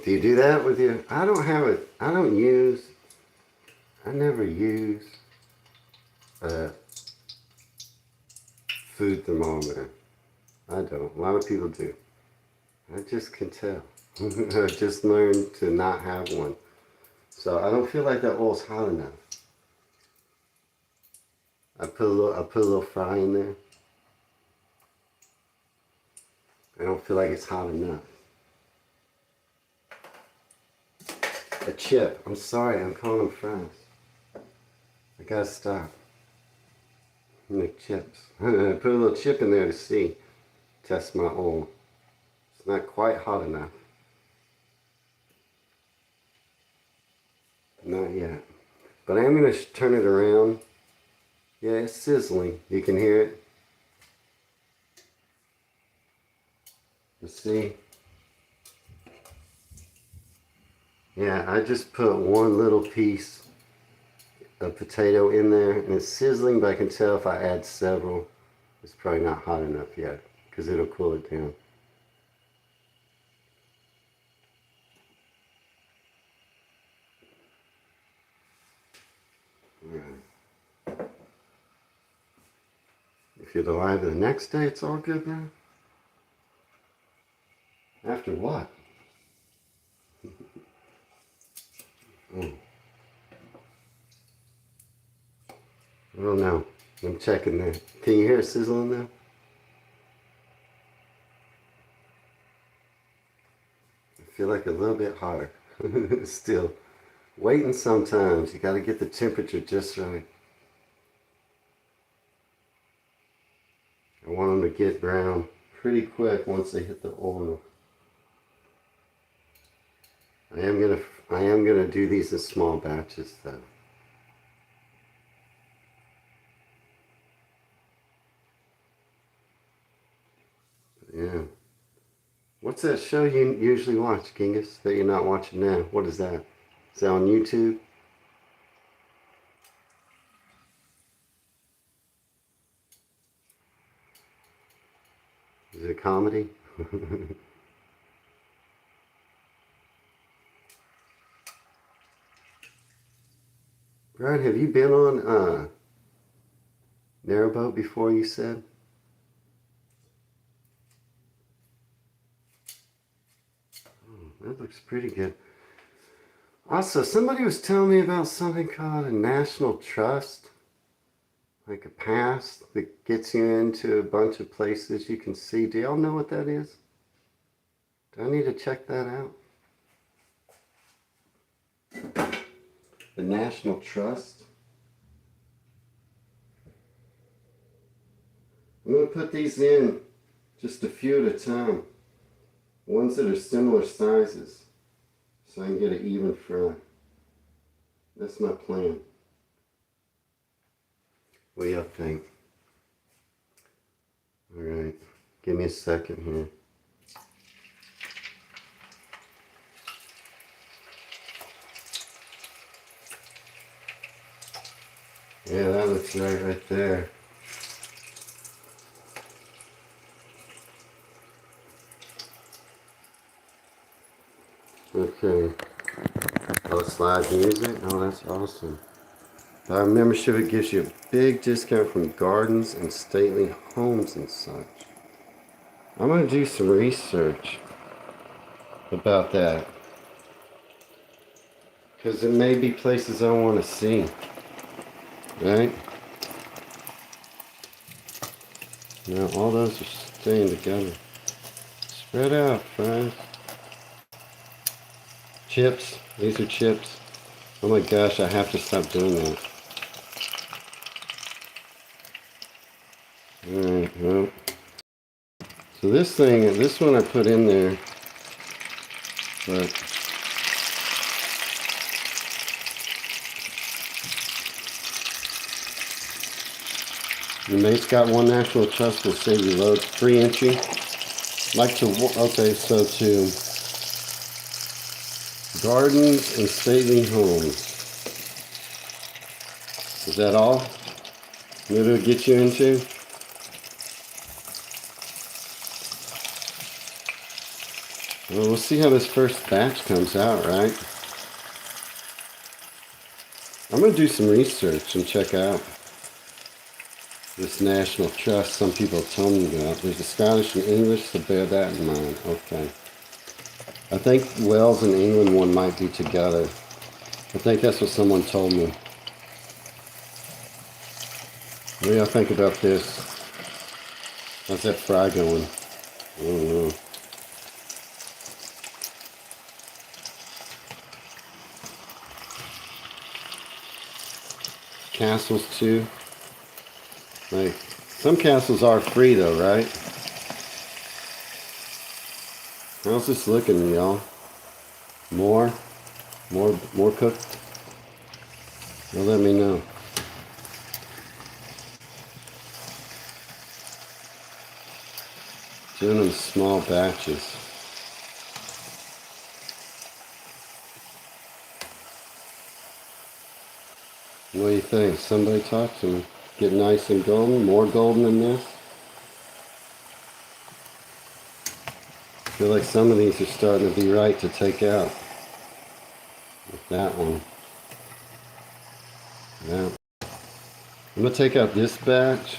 you do that with your? I don't have a. I never use a food thermometer. I don't. A lot of people do. I just can tell. I just learned to not have one. So I don't feel like that oil's hot enough. I put a little fry in there. I don't feel like it's hot enough. A chip. I'm sorry, I'm calling them fries. I gotta stop. Make chips. I put a little chip in there to see. Test my oil. It's not quite hot enough. Not yet. But I am going to turn it around. Yeah, it's sizzling. You can hear it. You see? Yeah, I just put one little piece of potato in there and it's sizzling, but I can tell if I add several, it's probably not hot enough yet because it'll cool it down. Right. If you're alive the next day, it's all good now? After what? Oh. I don't know. I'm checking there. Can you hear it sizzling now? I feel like a little bit hotter. Still. Waiting sometimes. You got to get the temperature just right. I want them to get brown pretty quick once they hit the oil. I am gonna do these in small batches though. Yeah. What's that show you usually watch, Genghis, that you're not watching now? What is that? Is that on YouTube? Is it a comedy? Brian, have you been on narrowboat before, you said? Oh, that looks pretty good. Also, somebody was telling me about something called a national trust. Like a pass that gets you into a bunch of places you can see. Do y'all know what that is? Do I need to check that out? The National Trust. I'm going to put these in just a few at a time. Ones that are similar sizes. So I can get an even fry. That's my plan. What do y'all think? Alright, give me a second here. Yeah, that looks right there. Okay. Oh, it's live music? Oh, that's awesome. Our membership, it gives you a big discount from gardens and stately homes and such. I'm going to do some research about that. Because it may be places I want to see. Right? Now all those are staying together. Spread out, friends. Chips. These are chips. Oh my gosh, I have to stop doing that. this one I put in there, but your mate's got one natural trust will save you loads. 3 inching. Like to, okay, so to gardens and stately homes. Is that all? Maybe it'll get you into? Well, we'll see how this first batch comes out, right? I'm going to do some research and check out this National Trust some people have told me about. There's a Scottish and English, so bear that in mind. Okay. I think Wales and England one might be together. I think that's what someone told me. What do y'all think about this? How's that fry going? I don't know. Castles too. Like, some castles are free though, right? How's this looking, y'all? More cooked? Well, let me know. Doing them in small batches. What do you think? Somebody talk to me. Get nice and golden? More golden than this? I feel like some of these are starting to be right to take out. Like that one. Yeah. I'm going to take out this batch.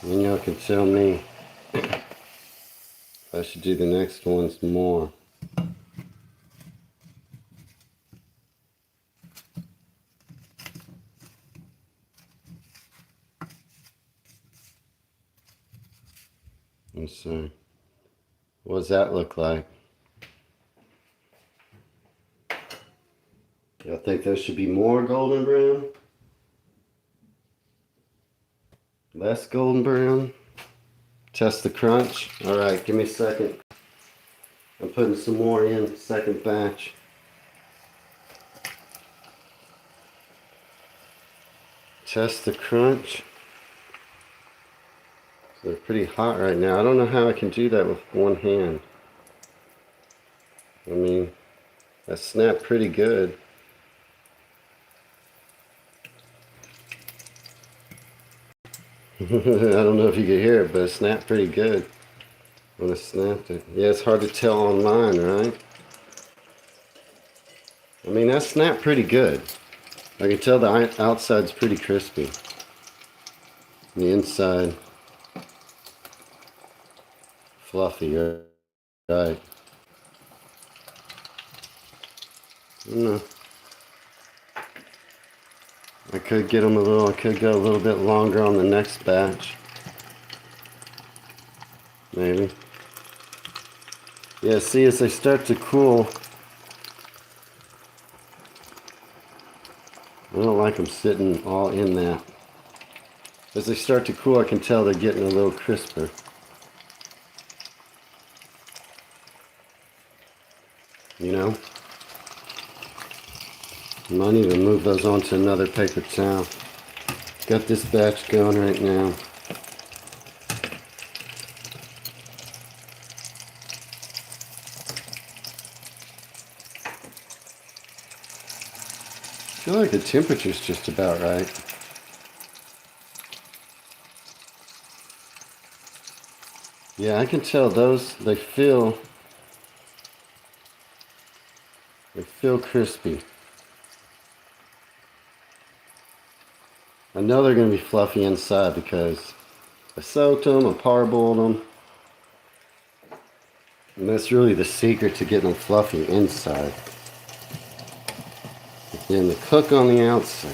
And y'all can tell me if I should do the next ones more. Let's see. What does that look like? I think there should be more golden brown. Less golden brown. Test the crunch. Alright, give me a second. I'm putting some more in, second batch. Test the crunch. They're pretty hot right now. I don't know how I can do that with one hand. I mean, that snapped pretty good. I don't know if you could hear it, but it snapped pretty good when I snapped it. Yeah, it's hard to tell online, right? I mean, that snapped pretty good. I can tell the outside's pretty crispy. And the inside, fluffy, right? I don't know. I could get them I could go a little bit longer on the next batch. Maybe. Yeah, see, as they start to cool, I don't like them sitting all in that. As they start to cool, I can tell they're getting a little crisper. You know? I might even move those onto another paper towel. Got this batch going right now. I feel like the temperature's just about right. Yeah, I can tell those, they feel crispy. I know they're going to be fluffy inside because I soaked them, I parboiled them. And that's really the secret to getting them fluffy inside. And the cook on the outside.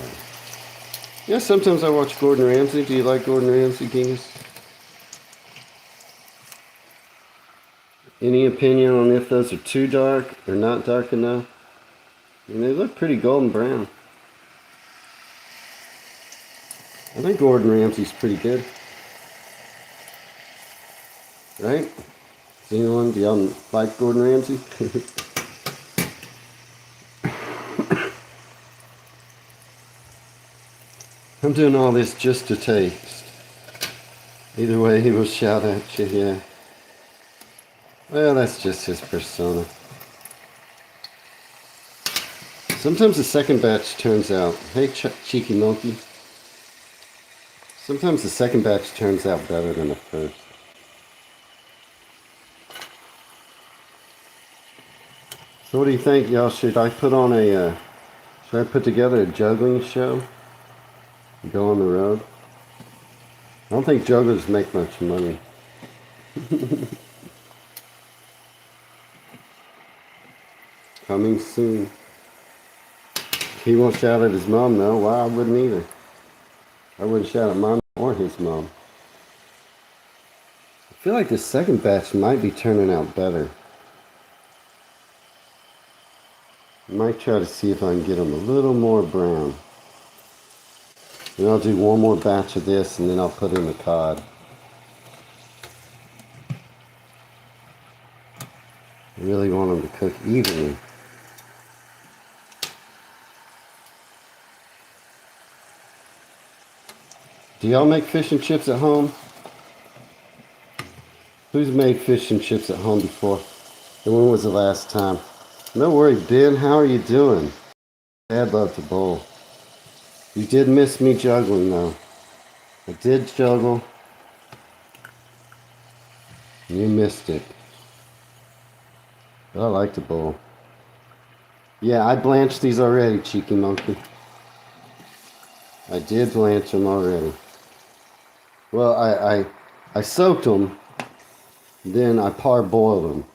Yeah, sometimes I watch Gordon Ramsay. Do you like Gordon Ramsay, Genghis? Any opinion on if those are too dark or not dark enough? I mean, they look pretty golden brown. I think Gordon Ramsay's pretty good. right? Is anyone, do y'all like Gordon Ramsay? I'm doing all this just to taste. Either way, he will shout at you, yeah. Well, that's just his persona. Sometimes the second batch turns out, hey cheeky monkey. Sometimes the second batch turns out better than the first. So what do you think, y'all? Should I put on a, should I put together a juggling show? Go on the road? I don't think jugglers make much money. Coming soon. He won't shout at his mom though. Well, I wouldn't either. I wouldn't shout at mom or his mom. I feel like the second batch might be turning out better. I might try to see if I can get them a little more brown. And I'll do one more batch of this and then I'll put in the cod. I really want them to cook evenly. Do y'all make fish and chips at home? Who's made fish and chips at home before? And when was the last time? No worries, Ben. How are you doing? Dad loved to bowl. You did miss me juggling, though. I did juggle. You missed it. But I like to bowl. Yeah, I blanched these already, cheeky monkey. I did blanch them already. Well, I soaked them, then I parboiled them.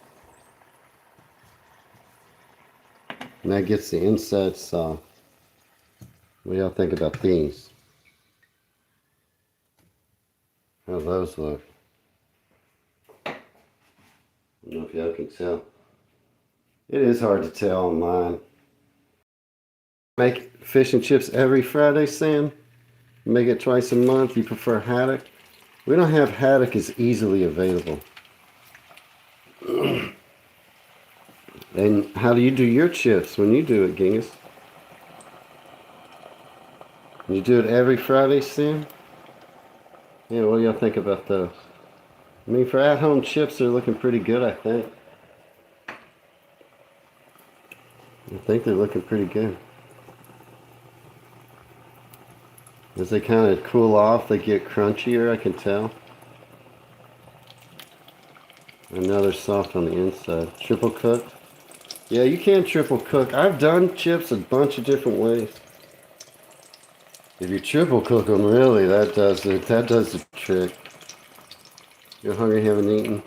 And that gets the inside soft. What do y'all think about these? How those look? I don't know if y'all can tell. It is hard to tell on mine. Make fish and chips every Friday, Sam? Make it twice a month? You prefer haddock? We don't have haddock as easily available. And how do you do your chips when you do it, Genghis? You do it every Friday, Sam? Yeah, what do y'all think about those? I mean, for at-home chips, they're looking pretty good, I think. I think they're looking pretty good. As they kind of cool off, they get crunchier, I can tell. And now they're soft on the inside. Triple cooked? Yeah, you can triple cook. I've done chips a bunch of different ways. If you triple cook them, really, that does it. That does the trick. You're hungry, haven't eaten.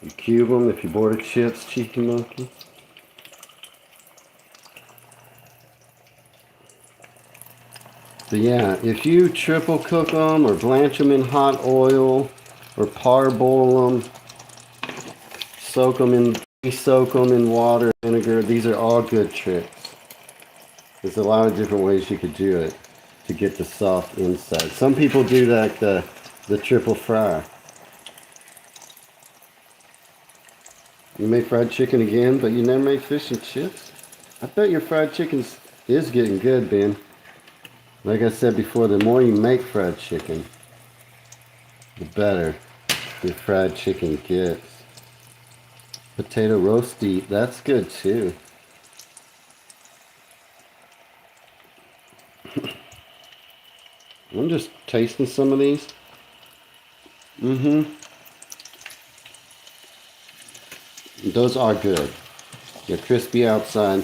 You cube them if you bored of chips, cheeky monkey. So yeah, if you triple cook them or blanch them in hot oil or parboil them, soak them in water, vinegar, these are all good tricks. There's a lot of different ways you could do it to get the soft inside. Some people do like the triple fry. You make fried chicken again, but you never make fish and chips? I bet your fried chicken is getting good, Ben. Like I said before, the more you make fried chicken, the better your fried chicken gets. Potato roasty, that's good too. I'm just tasting some of these. Those are good. They're crispy outside.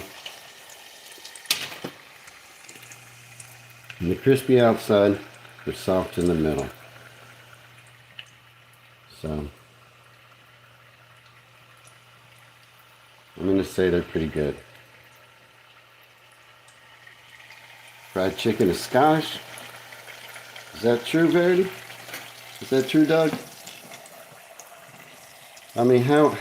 And the crispy outside, they're soft in the middle. So, I'm going to say they're pretty good. Fried chicken is Scottish. Is that true, Verity? Is that true, Doug? I mean, how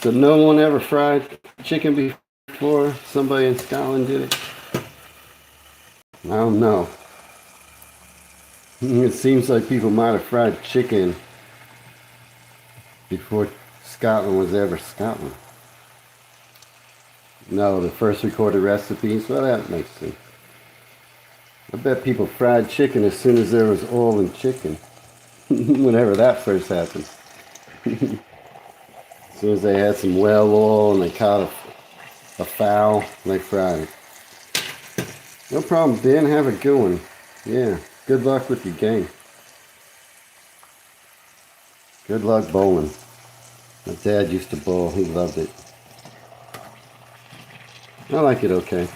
so no one ever fried chicken before somebody in Scotland did it? I don't know. It seems like people might have fried chicken before Scotland was ever Scotland. No, the first recorded recipes, well, that makes sense. I bet people fried chicken as soon as there was oil in chicken. Whenever that first happened. As soon as they had some well oil and they caught a fowl, they fried it. No problem, Ben. Have a good one. Yeah, good luck with your game. Good luck bowling. My dad used to bowl. He loved it. I like it okay.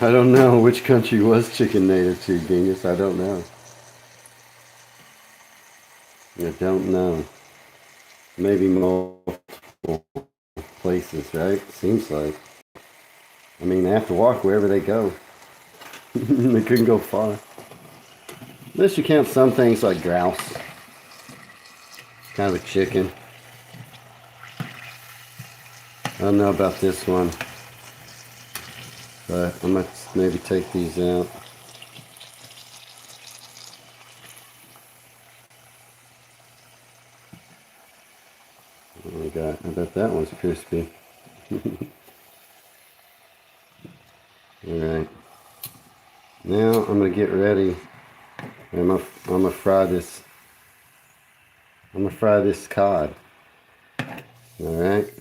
I don't know which country was chicken native to, Genius. I don't know. I don't know. Maybe multiple places, right? Seems like. I mean, they have to walk wherever they go. They couldn't go far. Unless you count some things like grouse. Kind of a chicken. I don't know about this one. But I might maybe take these out. Oh my god, I bet that one's crispy. Alright. Now I'm gonna get ready. I'm gonna fry this. I'm gonna fry this cod. Alright.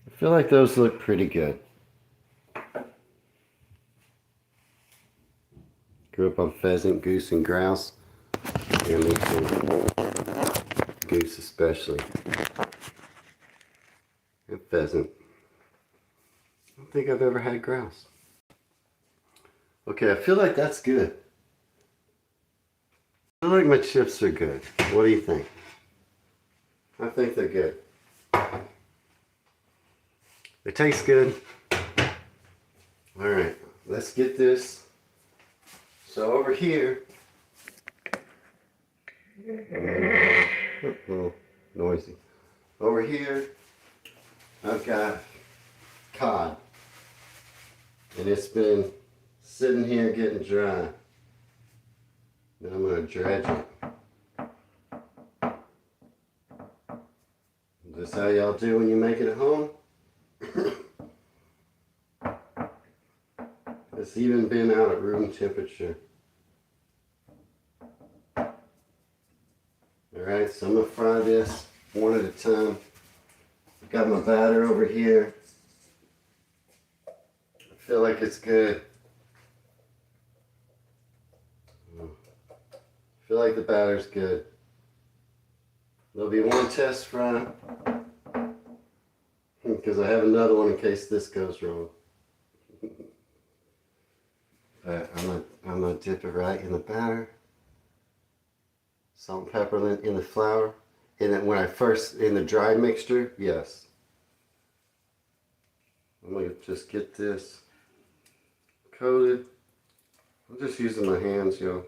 I feel like those look pretty good. Grew up on pheasant, goose, and grouse. And me too. Goose especially. And pheasant. I don't think I've ever had grouse. Okay, I feel like that's good. I feel like my chips are good. What do you think? I think they're good. They taste good. Alright, let's get this. So over here, oh, noisy. Over here, I've got cod. And it's been sitting here getting dry. Now I'm going to dredge it. Is this how y'all do when you make it at home? It's even been out at room temperature. Alright, so I'm going to fry this one at a time. I've got my batter over here. I feel like it's good. I feel like the batter's good. There'll be one test fry. Because I have another one in case this goes wrong. But I'm gonna dip it right in the batter. Salt and pepper in the flour. And then when I first, in the dry mixture, yes. I'm gonna just get this coated. I'm just using my hands, y'all.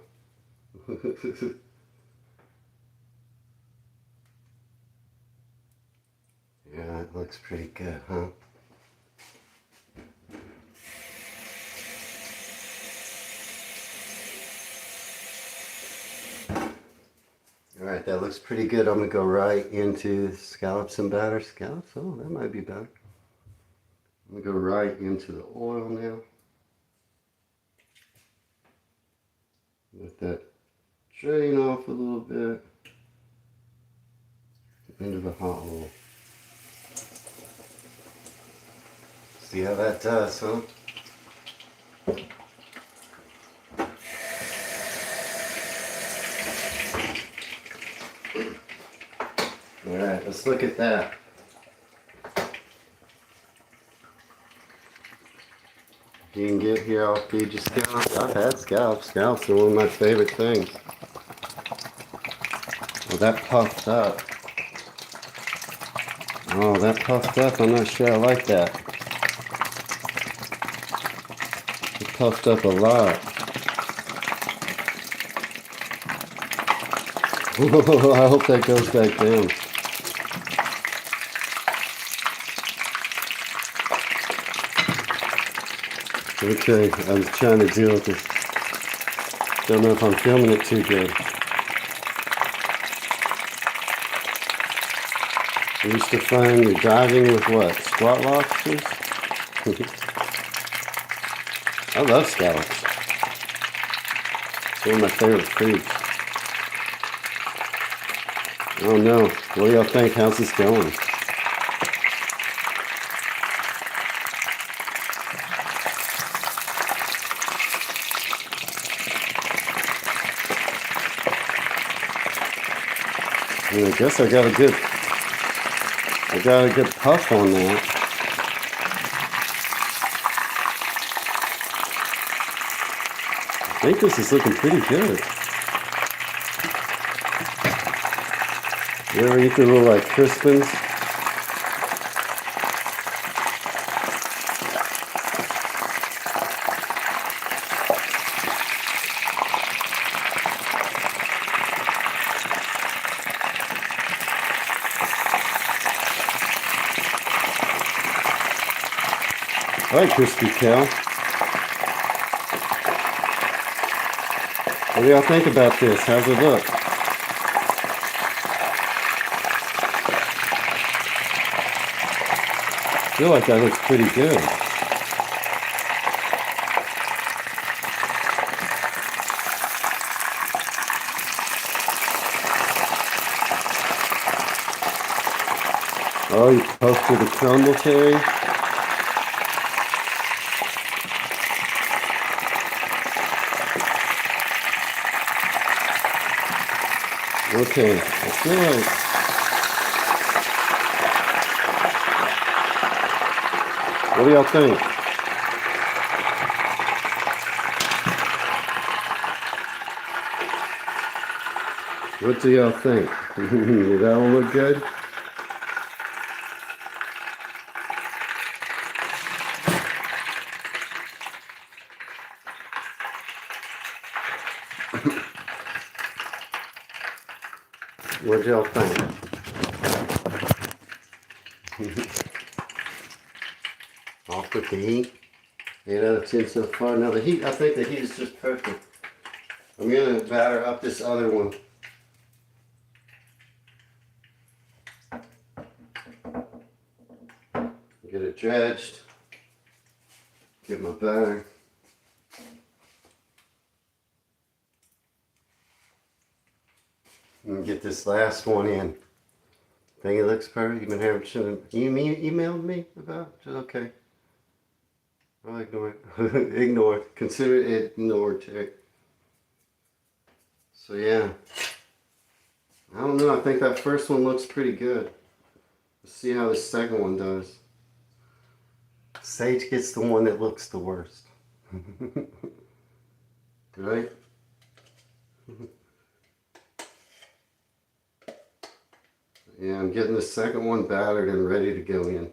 Yeah, it looks pretty good, huh? Alright, that looks pretty good. I'm going to go right into scallops and batter. Scallops? Oh, that might be better. I'm going to go right into the oil now. Let that drain off a little bit. Into the hot oil. See how that does, huh? Alright, let's look at that. You can get here, I'll feed you scallops. I've had scallops. Scallops are one of my favorite things. Well, that puffed up. Oh, that puffed up. I'm not sure I like that. It puffed up a lot. I hope that goes back down. Okay, I'm trying to deal with this. Don't know if I'm filming it too good. I used to find you're diving with what? Squat lobsters? I love scallops. It's one of my favorite foods. Oh no, what do y'all think? How's this going? I guess I got a good puff on that. I think this is looking pretty good. You ever eat the little like Crispins? I like crispy cow. What do y'all think about this? How's it look? I feel like that looks pretty good. Oh, you posted the crumble, Terry? Okay, I feel like what do y'all think? What do y'all think? Did that one look good? What y'all think? Off with the heat. 8 out of 10 so far. Now the heat, I think the heat is just perfect. I'm gonna batter up this other one. Get it dredged. Get my batter. And get this last one in. Think it looks perfect. You've been having you emailed me about it? Okay. I'll ignore it. Ignore it. Consider it ignored, Terry. So yeah. I don't know. I think that first one looks pretty good. Let's see how the second one does. Sage gets the one that looks the worst. Right? Yeah, I'm getting the second one battered and ready to go in.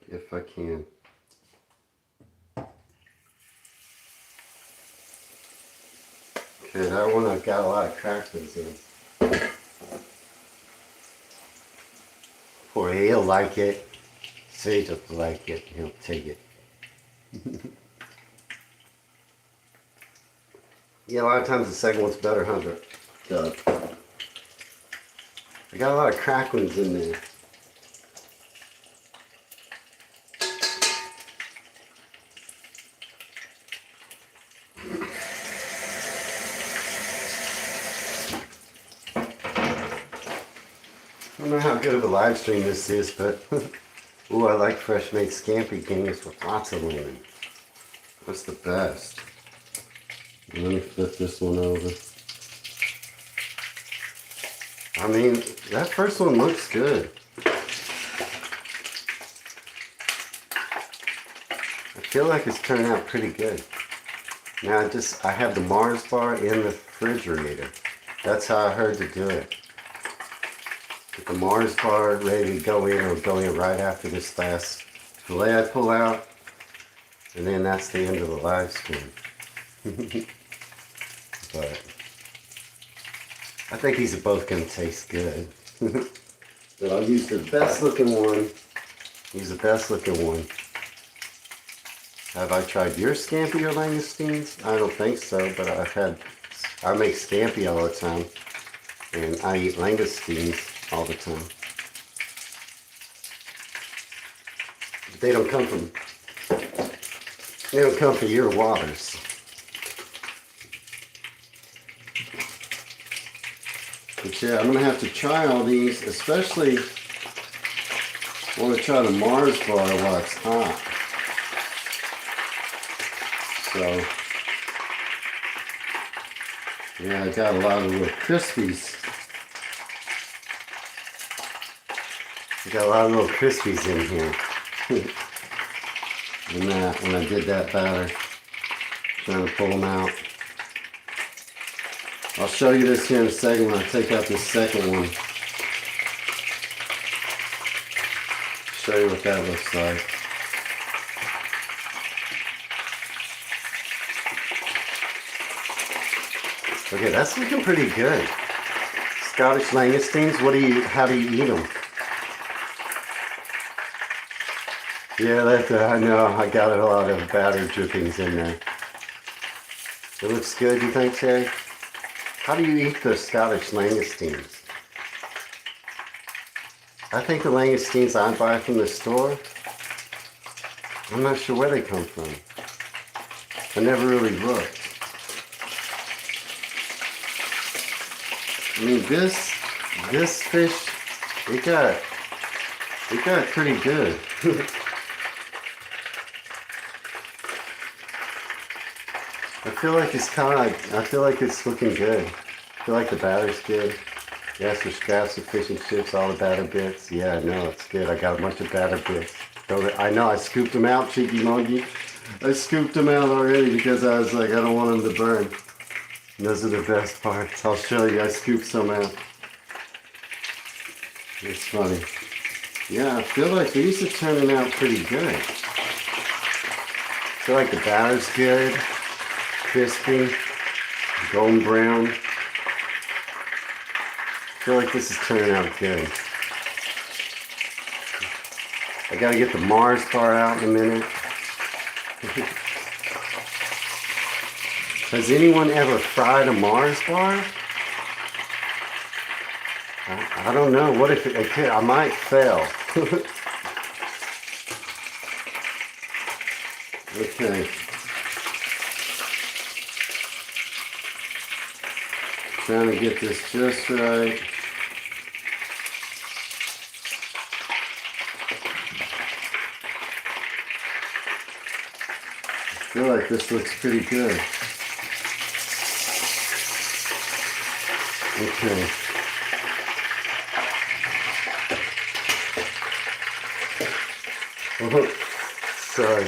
If I can. Okay, that one I've got a lot of crackers in. Or he'll like it. Sage will like it. He'll take it. Yeah, a lot of times the second one's better, huh, Doug? I got a lot of cracklings in there. I don't know how good of a live stream this is, but ooh, I like fresh made scampi games with lots of lemon. That's the best. Let me flip this one over. I mean, that first one looks good. I feel like it's turning out pretty good. Now I have the Mars bar in the refrigerator. That's how I heard to do it. Get the Mars bar ready to go in, or go in right after this last fillet I pull out. And then that's the end of the live stream. But I think these are both going to taste good. But I'll use the best looking one. Use the best looking one. Have I tried your scampi or langoustines? I don't think so, but I make scampi all the time. And I eat langoustines all the time. They don't come from your waters. But yeah, I'm gonna have to try all these, especially I want to try the Mars bar while it's hot. So yeah, I got a lot of little crispies. I got a lot of little crispies in here. When I did that batter, trying to pull them out. I'll show you this here in a second when I take out this second one. Show you what that looks like. Okay, that's looking pretty good. Scottish langoustines, how do you eat them? Yeah, I know, I got a lot of batter drippings in there. It looks good, you think, Terry? How do you eat the Scottish langoustines? I think the langoustines I buy from the store, I'm not sure where they come from. I never really looked. I mean, this fish, it got pretty good. I feel like it's looking good. I feel like the batter's good. Yes, for scraps of fish and chips, all the batter bits. Yeah, no, it's good. I got a bunch of batter bits. I know, I scooped them out, cheeky monkey. I scooped them out already because I was like, I don't want them to burn. And those are the best parts. I'll show you, I scooped some out. It's funny. Yeah, I feel like these are turning out pretty good. I feel like the batter's good. Crispy, golden brown. I feel like this is turning out good. I gotta get the Mars bar out in a minute. Has anyone ever fried a Mars bar? I don't know. What if I might fail. Okay. Trying to get this just right. I feel like this looks pretty good. Okay. Oh, sorry.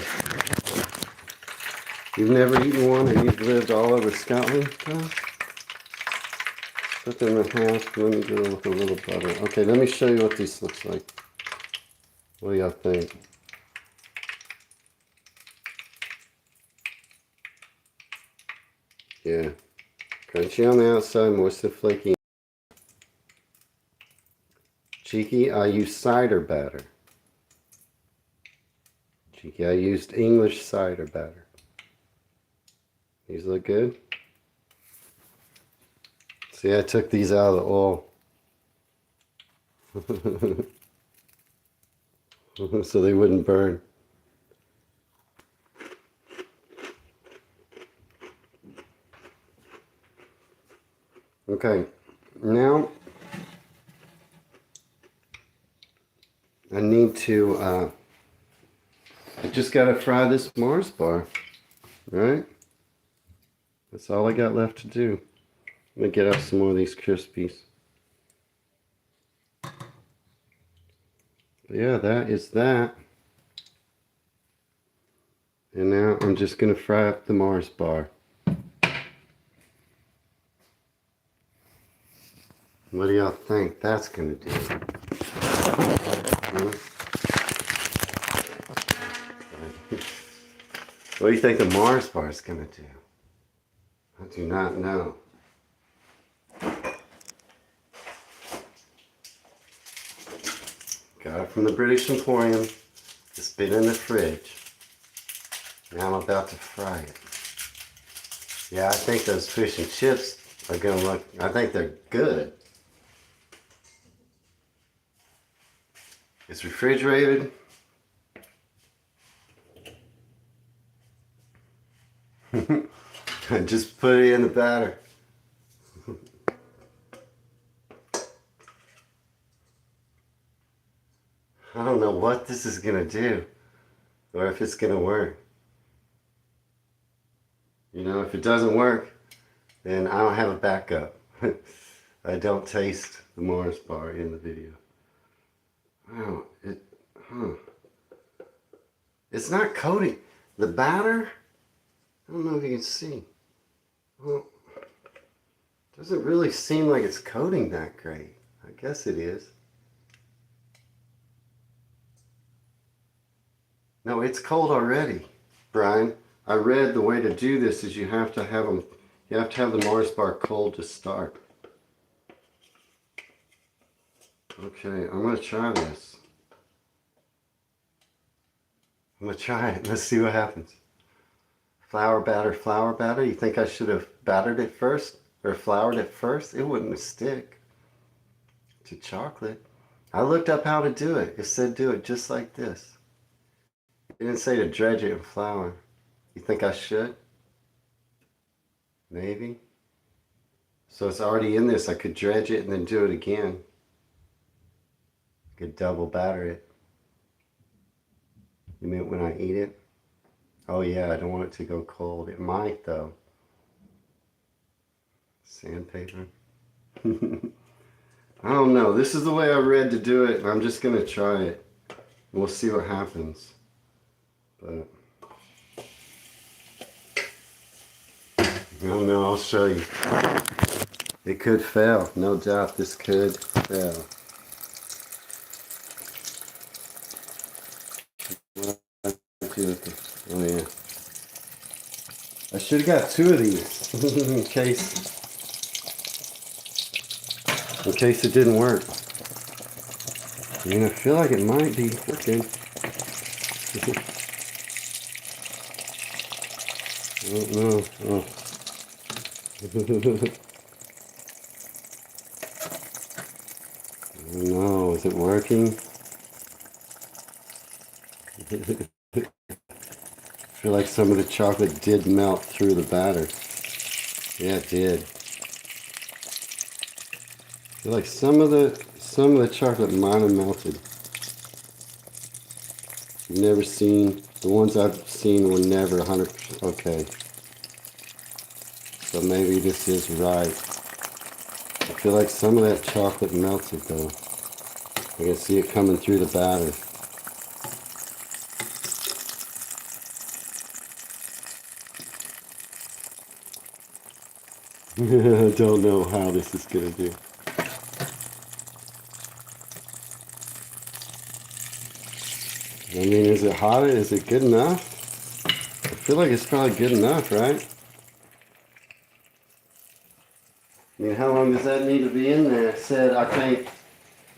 You've never eaten one and you've lived all over Scotland? Huh? Put them in half, let me do it with a little butter. Okay, let me show you what this looks like. What do y'all think? Yeah. Crunchy on the outside, moist and flaky. Cheeky, I use cider batter. Cheeky, I used English cider batter. These look good? See, I took these out of the oil. So they wouldn't burn. Okay, now I need to, I just got to fry this Mars bar, right? That's all I got left to do. Let me get up some more of these Crispies. But yeah, that is that. And now I'm just going to fry up the Mars bar. What do y'all think that's going to do? What do you think the Mars bar is going to do? I do not know. Got it from the British Emporium. It's been in the fridge. Now I'm about to fry it. Yeah, I think those fish and chips are gonna look, I think they're good. It's refrigerated. Just put it in the batter. I don't know what this is gonna do or if it's gonna work. You know, if it doesn't work, then I don't have a backup. I don't taste the Mars bar in the video. Oh, it's not coating. The batter, I don't know if you can see. Well, doesn't really seem like it's coating that great. I guess it is. No, it's cold already, Brian. I read the way to do this is you have to have the Mars bar cold to start. Okay, I'm gonna try this. I'm gonna try it. Let's see what happens. Flour batter. You think I should have battered it first or floured it first? It wouldn't stick to chocolate. I looked up how to do it. It said do it just like this. It didn't say to dredge it in flour. You think I should? Maybe. So it's already in this. I could dredge it and then do it again. I could double batter it. You mean when I eat it? Oh yeah, I don't want it to go cold. It might though. Sandpaper. I don't know. This is the way I read to do it. I'm just going to try it. We'll see what happens. But I don't know. I'll show you. It could fail. No doubt this could fail. Oh yeah. I should have got 2 of these in case it didn't work. I mean, I feel like it might be working. I don't know. Oh. I don't know. Is it working? I feel like some of the chocolate did melt through the batter. Yeah, it did. I feel like some of the chocolate might have melted. I've never seen, the ones I've seen were never 100%. Okay. So maybe this is right. I feel like some of that chocolate melted though. I can see it coming through the batter. I don't know how this is going to do. I mean, is it hot? Is it good enough? I feel like it's probably good enough, right? I mean, how long does that need to be in there? It said, I think,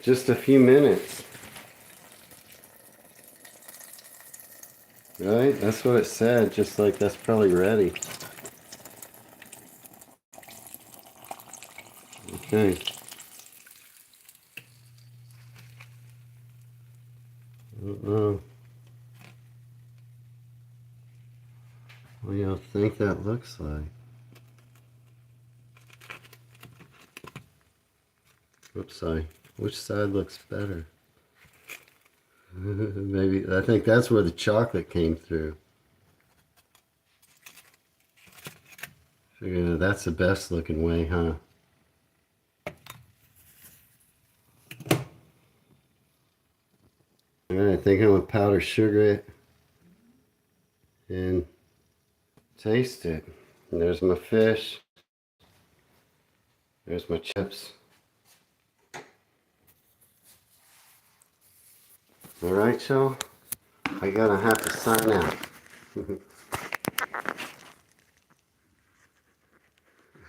just a few minutes. Right? That's what it said, just like that's probably ready. Okay. Uh-oh. What do y'all think that looks like? Oops, sorry. Which side looks better? Maybe, I think that's where the chocolate came through. Figure that's the best looking way, huh? Alright, I think I'm gonna powder sugar it and taste it. And there's my fish. There's my chips. Alright, y'all. I gotta have to sign out.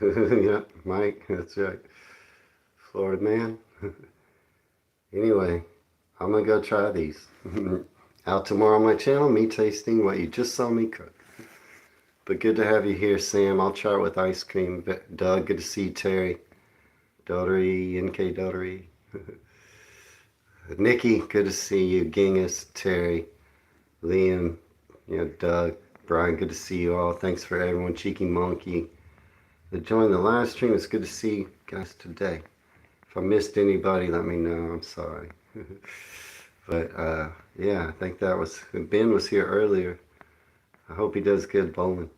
Yep, Mike, that's right. Florida man. Anyway, I'm gonna go try these. Out tomorrow on my channel, me tasting what you just saw me cook. But good to have you here, Sam. I'll try it with ice cream. Doug, good to see you. Terry, Dotery, NK Dotery. Nikki, good to see you. Genghis, Terry, Liam, Doug, Brian, good to see you all. Thanks for everyone. Cheeky Monkey that joined the live stream. It's good to see you guys today. If I missed anybody, let me know. I'm sorry. But yeah, I think that was Ben was here earlier. I hope he does good bowling.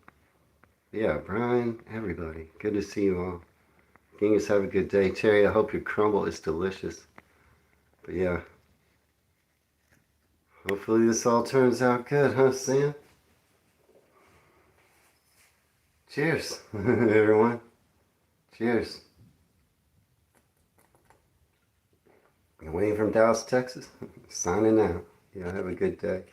Yeah, Brian, everybody, good to see you all. Genghis, have a good day. Terry, I hope your crumble is delicious. But yeah, hopefully this all turns out good, huh, Sam? Cheers, everyone. Cheers. Wayne from Dallas, Texas, signing out. Yeah, have a good day.